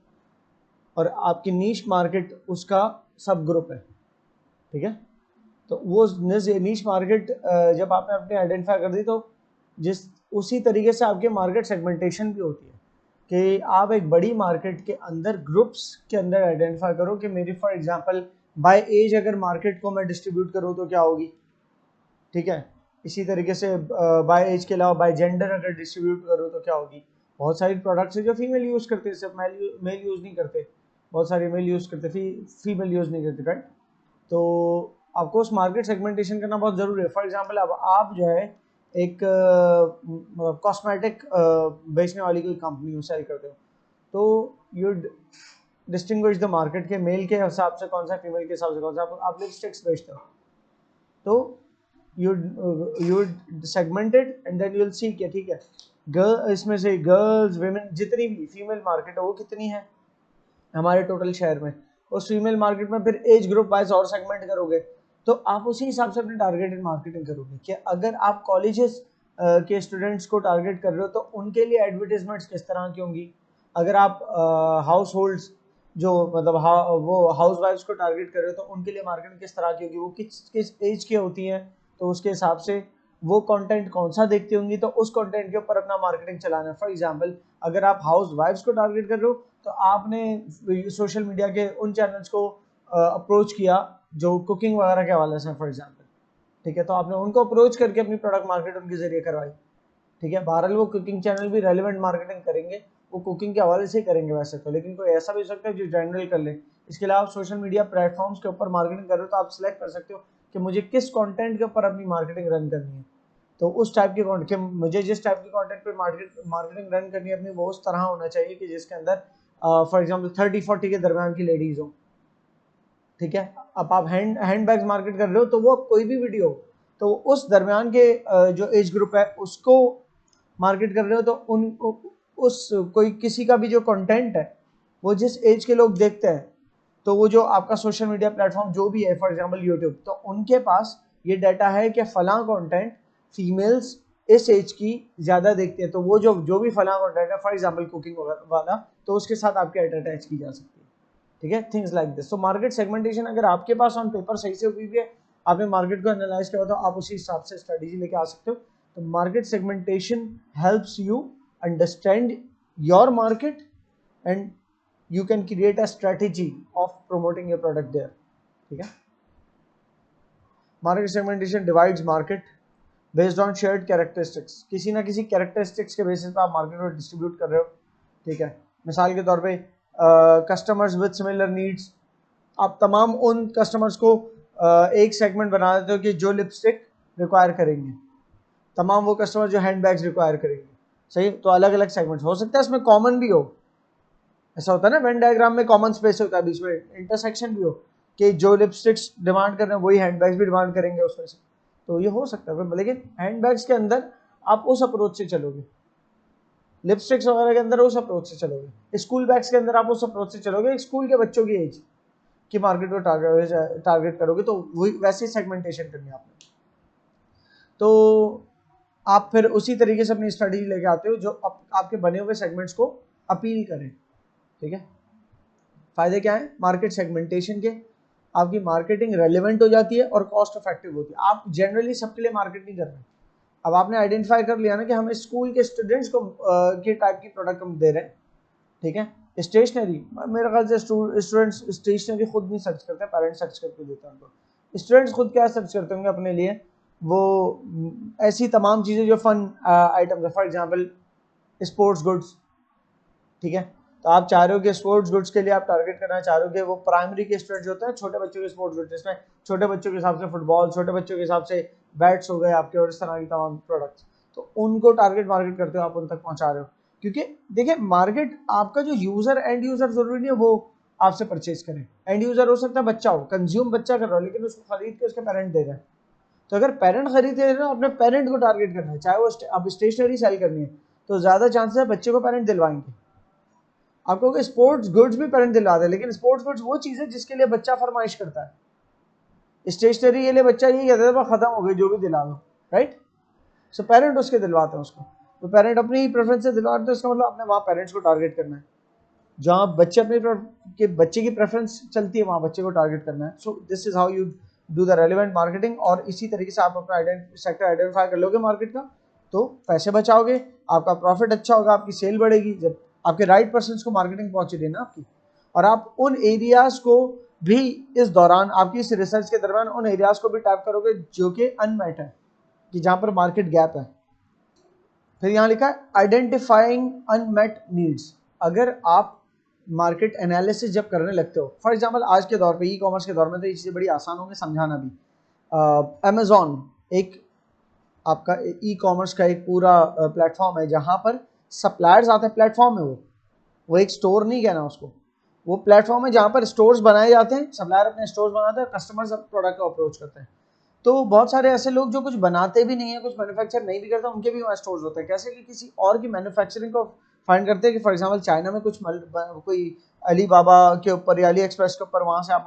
और आपकी नीश मार्केट उसका सब ग्रुप है, ठीक है। तो वो नीश मार्केट जब आपने अपने आइडेंटिफाई कर दी, तो जिस उसी तरीके से आपके मार्केट सेगमेंटेशन भी होती है कि आप एक बड़ी मार्केट के अंदर ग्रुप्स के अंदर आइडेंटिफाई करो कि मेरी फॉर एग्जांपल बाय एज अगर मार्केट को मैं डिस्ट्रीब्यूट करूँ तो क्या होगी, ठीक है। इसी तरीके से बाय एज के अलावा बाय जेंडर अगर डिस्ट्रीब्यूट करूँ तो क्या होगी। बहुत सारी प्रोडक्ट्स है जो फीमेल यूज़ करते हैं, सिर्फ मेल यूज़ नहीं करते, बहुत सारे मेल यूज़ करते, फीमेल यूज़ नहीं करते, राइट। तो आपको उस मार्केट सेगमेंटेशन करना बहुत ज़रूरी है। फॉर एग्जांपल अब आप जो है एक कॉस्मेटिक बेचने वाली कोई कंपनी हो, सेल करते हो, तो यू डिस्टिंग्विश द मार्केट के मेल के हिसाब से कौन सा, फीमेल के हिसाब से कौन सा। आप लिपस्टिक्स बेचते हो तो you segmented and then you will see कि ठीक है गर्ल, इसमें से गर्ल्स वेमेन जितनी भी फीमेल मार्केट है वो कितनी है हमारे टोटल शहर में, उस फीमेल मार्केट में फिर एज ग्रुप वाइज और सेगमेंट करोगे, तो आप उसी हिसाब से अपनी टारगेटेड मार्केटिंग करोगे। कि अगर आप कॉलेजेस के स्टूडेंट्स को टारगेट कर रहे हो तो उनके लिए एडवर्टीजमेंट्स किस तरह की होंगी। अगर आप हाउस होल्ड्स जो मतलब वो हाउस वाइफ्स को टारगेट कर रहे हो तो उनके लिए मार्केटिंग किस तरह की होगी, वो किस किस एज की होती हैं, तो उसके हिसाब से वो कंटेंट कौन सा देखती होंगी, तो उस कंटेंट के ऊपर अपना मार्केटिंग चलाना है। फॉर एग्जांपल अगर आप हाउस वाइफ्स को टारगेट कर रहे हो तो आपने सोशल मीडिया के उन चैनल्स को अप्रोच किया जो कुकिंग वगैरह के हवाले से फॉर एग्जांपल, ठीक है, तो आपने उनको अप्रोच करके अपनी प्रोडक्ट मार्केट उनके जरिए करवाई, ठीक है। बहरहाल वो कुकिंग चैनल भी रेलिवेंट मार्केटिंग करेंगे, वो कुकिंग के हवाले से ही करेंगे वैसे तो, लेकिन कोई ऐसा भी हो सकता है जो जनरल कर ले। इसके अलावा आप सोशल मीडिया प्लेटफॉर्म्स के ऊपर मार्केटिंग कर रहे हो तो आप सिलेक्ट कर सकते हो कि मुझे किस कंटेंट के ऊपर अपनी मार्केटिंग रन करनी है, तो उस टाइप के कंटेंट, मुझे जिस टाइप के कंटेंट पे मार्केटिंग रन करनी है अपनी, वो उस तरह होना चाहिए कि जिसके अंदर फॉर एग्जांपल 30-40 के दरम्यान की लेडीज हो, ठीक है। अब आप हैंड बैग्स मार्केट कर रहे हो तो वो कोई भी वीडियो, तो उस दरमियान के जो एज ग्रुप है उसको मार्केट कर रहे हो तो उन उस कोई किसी का भी जो कंटेंट है वो जिस एज के लोग देखते हैं, तो वो जो आपका सोशल मीडिया प्लेटफॉर्म जो भी है फॉर एग्जांपल यूट्यूब, तो उनके पास ये डाटा है कि फलां कंटेंट फीमेल्स इस एज की ज़्यादा देखती है, तो वो जो जो भी फलां कंटेंट है फॉर एग्जांपल कुकिंग वाला, तो उसके साथ आपकी एड अटैच की जा सकती है, ठीक है, थिंग्स लाइक दिस। तो मार्केट सेगमेंटेशन अगर आपके पास ऑन पेपर सही से हुई भी है, आपने मार्केट को एनालाइज किया तो आप उसी हिसाब से स्ट्रेटेजी लेके आ सकते हो। तो market segmentation helps you understand your market and you can create a strategy of promoting your product there, ठीक है। Market segmentation divides market based on shared characteristics, किसी ना किसी कैरेक्टरिस्टिक्स के बेसिस पे आप मार्केट को डिस्ट्रीब्यूट कर रहे हो, ठीक है। मिसाल के तौर पे कस्टमर्स विद सिमिलर नीड्स, आप तमाम उन कस्टमर्स को एक सेगमेंट बना देते हो कि जो लिपस्टिक रिक्वायर करेंगे, तमाम वो कस्टमर जो हैंड बैग्स रिक्वायर करेंगे, सही, तो अलग अलग सेगमेंट्स हो सकता है इसमें कॉमन भी हो, ऐसा होता है ना वेन डायग्राम में कॉमन स्पेस होता है, बीच में इंटरसेक्शन भी हो कि जो लिपस्टिक्स डिमांड कर रहे हैं वही हैंडबैग्स भी डिमांड करेंगे उसमें से, तो ये हो सकता है। लेकिन हैंडबैग्स के अंदर आप उस अप्रोच से चलोगे, लिपस्टिक्स वगैरह के अंदर उस अप्रोच से चलोगे, स्कूल बैग्स के अंदर आप उस अप्रोच से चलोगे, स्कूल के बच्चों की एज की मार्केट को टारगेट करोगे, तो वही वैसे सेगमेंटेशन करनी है आपने। तो आप फिर उसी तरीके से अपनी स्ट्रेटजी लेके आते हो जो आपके बने हुए सेगमेंट्स को अपील करें, ठीक है। फायदे क्या है मार्केट सेगमेंटेशन के, आपकी मार्केटिंग रेलेवेंट हो जाती है और कॉस्ट इफेक्टिव होती है। आप जनरली सबके लिए मार्केट नहीं कर रहे, अब आपने आइडेंटिफाई कर लिया ना कि हमें स्कूल के स्टूडेंट्स को के टाइप की प्रोडक्ट हम दे रहे हैं, ठीक है। स्टेशनरी, मेरे ख्याल से स्टूडेंट्स स्टेशनरी खुद नहीं सर्च करते, पेरेंट्स सर्च करके देते हैं उनको। स्टूडेंट्स खुद क्या सर्च करते होंगे अपने लिए, वो ऐसी तमाम चीज़ें जो फन आइटम्स है, फॉर एग्जांपल स्पोर्ट्स गुड्स, ठीक है। तो आप चाह रहे हो कि स्पोर्ट्स गुड्स के लिए आप टारगेट करना चाह रहे हो कि वो प्राइमरी के स्टूडेंट्स होते हैं, छोटे बच्चों के स्पोर्ट्स गुड्स, जिसमें छोटे बच्चों के हिसाब से फुटबॉल, छोटे बच्चों के हिसाब से बैट्स हो गए आपके, और इस तरह की तमाम प्रोडक्ट्स, तो उनको टारगेट मार्केट करते हो, आप उन तक पहुंचा रहे हो। क्योंकि देखिए मार्केट आपका जो यूजर एंड यूजर जरूरी नहीं है वो आपसे परचेज करें, एंड यूजर हो सकता है बच्चा हो, कंज्यूम बच्चा कर रहा हो, लेकिन उसको खरीद के उसके पेरेंट दे रहे हैं, तो अगर पेरेंट खरीद रहे हैं अपने पेरेंट को टारगेट करना है, चाहे वो अब स्टेशनरी सेल करनी है तो ज्यादा चांसेस है बच्चे को पेरेंट दिलवाएंगे। आपको स्पोर्ट्स गुड्स भी पेरेंट दिला दे, लेकिन स्पोर्ट्स गुड्स वो चीज़ है जिसके लिए बच्चा फरमाइश करता है, स्टेशनरी के लिए बच्चा ये कहता है खत्म हो गई जो भी दिला दो, राइट। सो पेरेंट उसके दिलवाते हैं उसको, तो पेरेंट अपनी ही प्रेफरेंस से दिलवाते हैं, इसका मतलब आपने वहाँ पेरेंट्स को टारगेट करना है, जहाँ बच्चे अपने बच्चे की प्रेफरेंस चलती है वहाँ बच्चे को टारगेट करना है। So this is how you do the relevant marketing, और इसी तरीके से आप अपना सेक्टर आइडेंटिफाई कर लोगे मार्केट का, तो पैसे बचाओगे, आपका प्रॉफिट अच्छा होगा, आपकी सेल बढ़ेगी जब आपके राइट पर्सन्स को मार्केटिंग पहुंचेगी ना आपकी, और आप उन एरियाज को भी इस दौरान आपकी इस रिसर्च के दरमियान उन एरियाज को भी टैप करोगे जो कि अनमेट है, कि जहाँ पर मार्केट गैप है। फिर यहाँ लिखा है आइडेंटिफाइंग अनमेट नीड्स, अगर आप मार्केट एनालिसिस जब करने लगते हो, फॉर एग्जांपल आज के दौर पे ई कॉमर्स के दौर में तो ये चीज़ें बड़ी आसान होंगी समझाना भी। अमेज़ॉन एक आपका ई कॉमर्स का एक पूरा प्लेटफॉर्म है जहाँ पर सप्लायर्स आते हैं। प्लेटफॉर्म है वो एक स्टोर नहीं कहना उसको, वो प्लेटफॉर्म है जहाँ पर स्टोर्स बनाए जाते हैं, सप्लायर अपने स्टोर्स बनाते हैं, कस्टमर्स प्रोडक्ट को अप्रोच करते हैं। तो बहुत सारे ऐसे लोग जो कुछ बनाते भी नहीं है, कुछ मैन्युफैक्चर नहीं भी करते, उनके भी वहाँ स्टोर्स होते हैं। कैसे कि किसी और की मैन्युफैक्चरिंग को फाइंड करते हैं कि फॉर एग्जांपल चाइना में कुछ कोई अली बाबा के ऊपर या अली एक्सप्रेस के ऊपर वहाँ से आप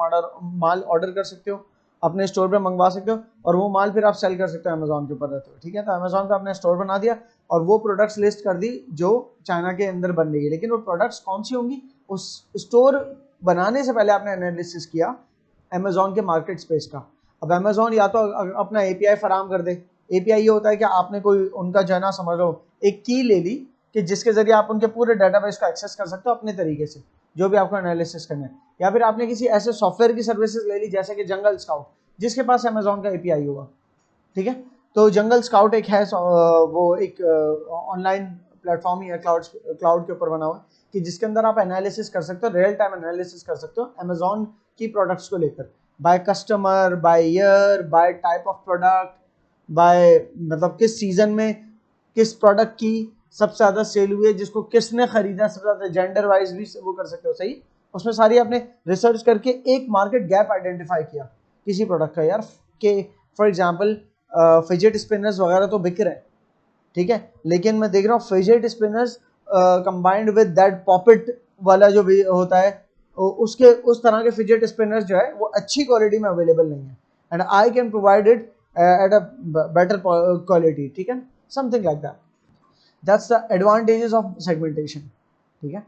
माल ऑर्डर कर सकते हो, अपने स्टोर पे मंगवा सकते हो, और वो माल फिर आप सेल कर सकते हो अमेजोन के ऊपर रहते हो। ठीक है, तो अमेजोन का आपने स्टोर बना दिया और वो प्रोडक्ट्स लिस्ट कर दी जो चाइना के अंदर बन रही है। लेकिन वो प्रोडक्ट्स कौन सी होंगी, उस स्टोर बनाने से पहले आपने एनालिसिस किया अमेजोन के मार्केट स्पेस का। अब अमेजोन या तो अपना एपीआई फराम कर दे। एपीआई ये होता है कि आपने कोई उनका जो है ना, समझ लो एक की ले ली कि जिसके जरिए आप उनके पूरे डाटाबेस को एक्सेस कर सकते हो अपने तरीके से, जो भी आपको एनालिसिस करना है। या फिर आपने किसी ऐसे सॉफ्टवेयर की सर्विसेज ले ली जैसे कि जंगल स्काउट, जिसके पास अमेजोन का एपीआई होगा। ठीक है, तो जंगल स्काउट एक है, वो एक ऑनलाइन प्लेटफॉर्म ही है, क्लाउड के ऊपर बना हुआ है, कि जिसके अंदर आप एनालिसिस कर सकते हो, रियल टाइम एनालिसिस कर सकते हो अमेजोन की प्रोडक्ट्स को लेकर, by customer, by year, by type of product, by मतलब किस सीजन में किस प्रोडक्ट की सबसे ज्यादा सेल हुई है, जिसको किसने खरीदा सबसे ज्यादा, जेंडर वाइज भी वो कर सकते हो। सही, उसमें सारी आपने रिसर्च करके एक मार्केट गैप आइडेंटिफाई किया किसी प्रोडक्ट का, यार कि फॉर एग्जांपल फिजेट स्पिनर्स वगैरह तो बिक रहे हैं, ठीक है, लेकिन मैं देख रहा हूँ fidget spinners combined with that pop it वाला जो भी होता है, उसके उस तरह के फिजेट स्पिनर्स जो है वो अच्छी क्वालिटी में अवेलेबल नहीं है, and I can provide it at a better quality. ठीक है, something like that, that's the advantages of segmentation. ठीक है,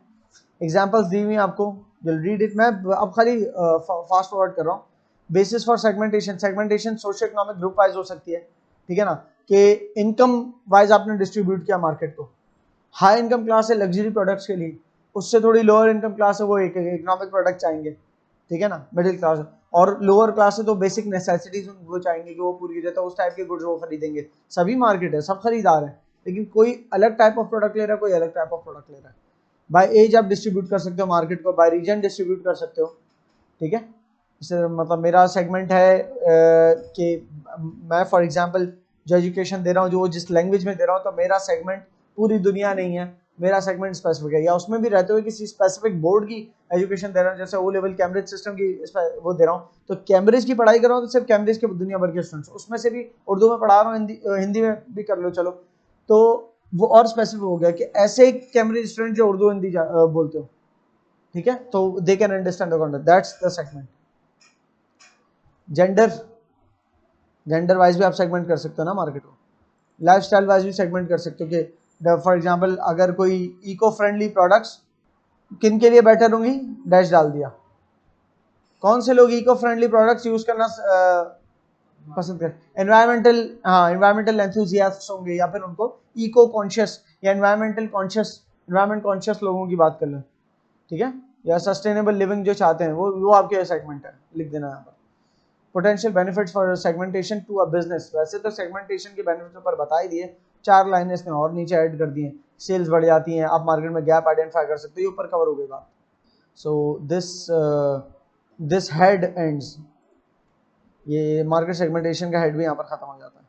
एग्जांपल्स दी हुई आपको, विल रीड इट। मैं अब खाली फास्ट फॉरवर्ड कर रहा हूँ। Basis for segmentation, segmentation socio economic group wise हो सकती है। ठीक है ना, कि इनकम वाइज आपने डिस्ट्रीब्यूट किया मार्केट को। हाई इनकम क्लास है लग्जरी प्रोडक्ट्स के लिए, उससे थोड़ी लोअर इनकम क्लास है वो एक इकोनॉमिक प्रोडक्ट चाहेंगे। ठीक है ना, मिडिल क्लास और लोअर क्लास है तो बेसिक नेसेसिटीज वो चाहेंगे कि वो पूरी की जाए, तो उस टाइप के गुड्स वो खरीदेंगे। सभी मार्केट है, सब खरीदार है, लेकिन कोई अलग टाइप ऑफ प्रोडक्ट ले रहा है, कोई अलग टाइप ऑफ प्रोडक्ट ले रहा है। बाय एज आप डिस्ट्रीब्यूट कर सकते हो मार्केट को, बाय रीजन डिस्ट्रीब्यूट कर सकते हो। ठीक है, जैसे मतलब मेरा सेगमेंट है कि मैं फॉर एग्जांपल जो एजुकेशन दे रहा हूँ, जो जिस लैंग्वेज में दे रहा हूँ, तो मेरा सेगमेंट पूरी दुनिया नहीं है, मेरा सेगमेंट स्पेसिफिक है, या उसमें भी रहते हुए किसी स्पेसिफिक बोर्ड की एजुकेशन दे रहा हूँ, जैसे ओ लेवल कैम्ब्रिज सिस्टम की वो दे रहा हूँ, तो कैम्ब्रिज की पढ़ाई कर रहा हूँ तो सिर्फ कैम्ब्रिज के दुनिया भर के स्टूडेंट्स, उसमें से भी उर्दू में पढ़ा रहा हूँ, हिंदी में भी कर लो चलो, तो वो और स्पेसिफिक हो गया कि ऐसे कैम्ब्रिज स्टूडेंट जो उर्दू हिंदी बोलते हो। ठीक है, तो they can understand the content, that's the segment. Gender, gender wise भी आप सेगमेंट कर सकते हो ना मार्केट को, लाइफस्टाइल वाइज भी सेगमेंट कर सकते हो कि फॉर एग्जांपल अगर कोई इको फ्रेंडली प्रोडक्ट्स किन के लिए बेटर होंगी, डैश डाल दिया, कौन से लोग इको फ्रेंडली प्रोडक्ट्स यूज करना पसंद कर, एनवायरमेंटल, हाँ एनवायरमेंटल एंथुजियास्ट्स होंगे, या फिर उनको इको कॉन्शियस या एनवायरमेंटल कॉन्शियस, एनवायरमेंट कॉन्शियस लोगों की बात कर लो। ठीक है, या सस्टेनेबल लिविंग जो चाहते हैं, वो आपके सेगमेंट है, लिख देना यहाँ पर। Potential benefits for segmentation to a business, वैसे तो सेगमेंटेशन के बेनिफिट्स ऊपर बता ही दिए, 4 लाइनें इसने और नीचे ऐड कर दी हैं। सेल्स बढ़ जाती हैं, आप मार्केट में गैप आइडेंटिफाई कर सकते हो, ये ऊपर कवर हो गई बात। सो दिस हेड एंड्स, ये मार्केट सेगमेंटेशन का हेड भी यहाँ पर खत्म हो जाता है।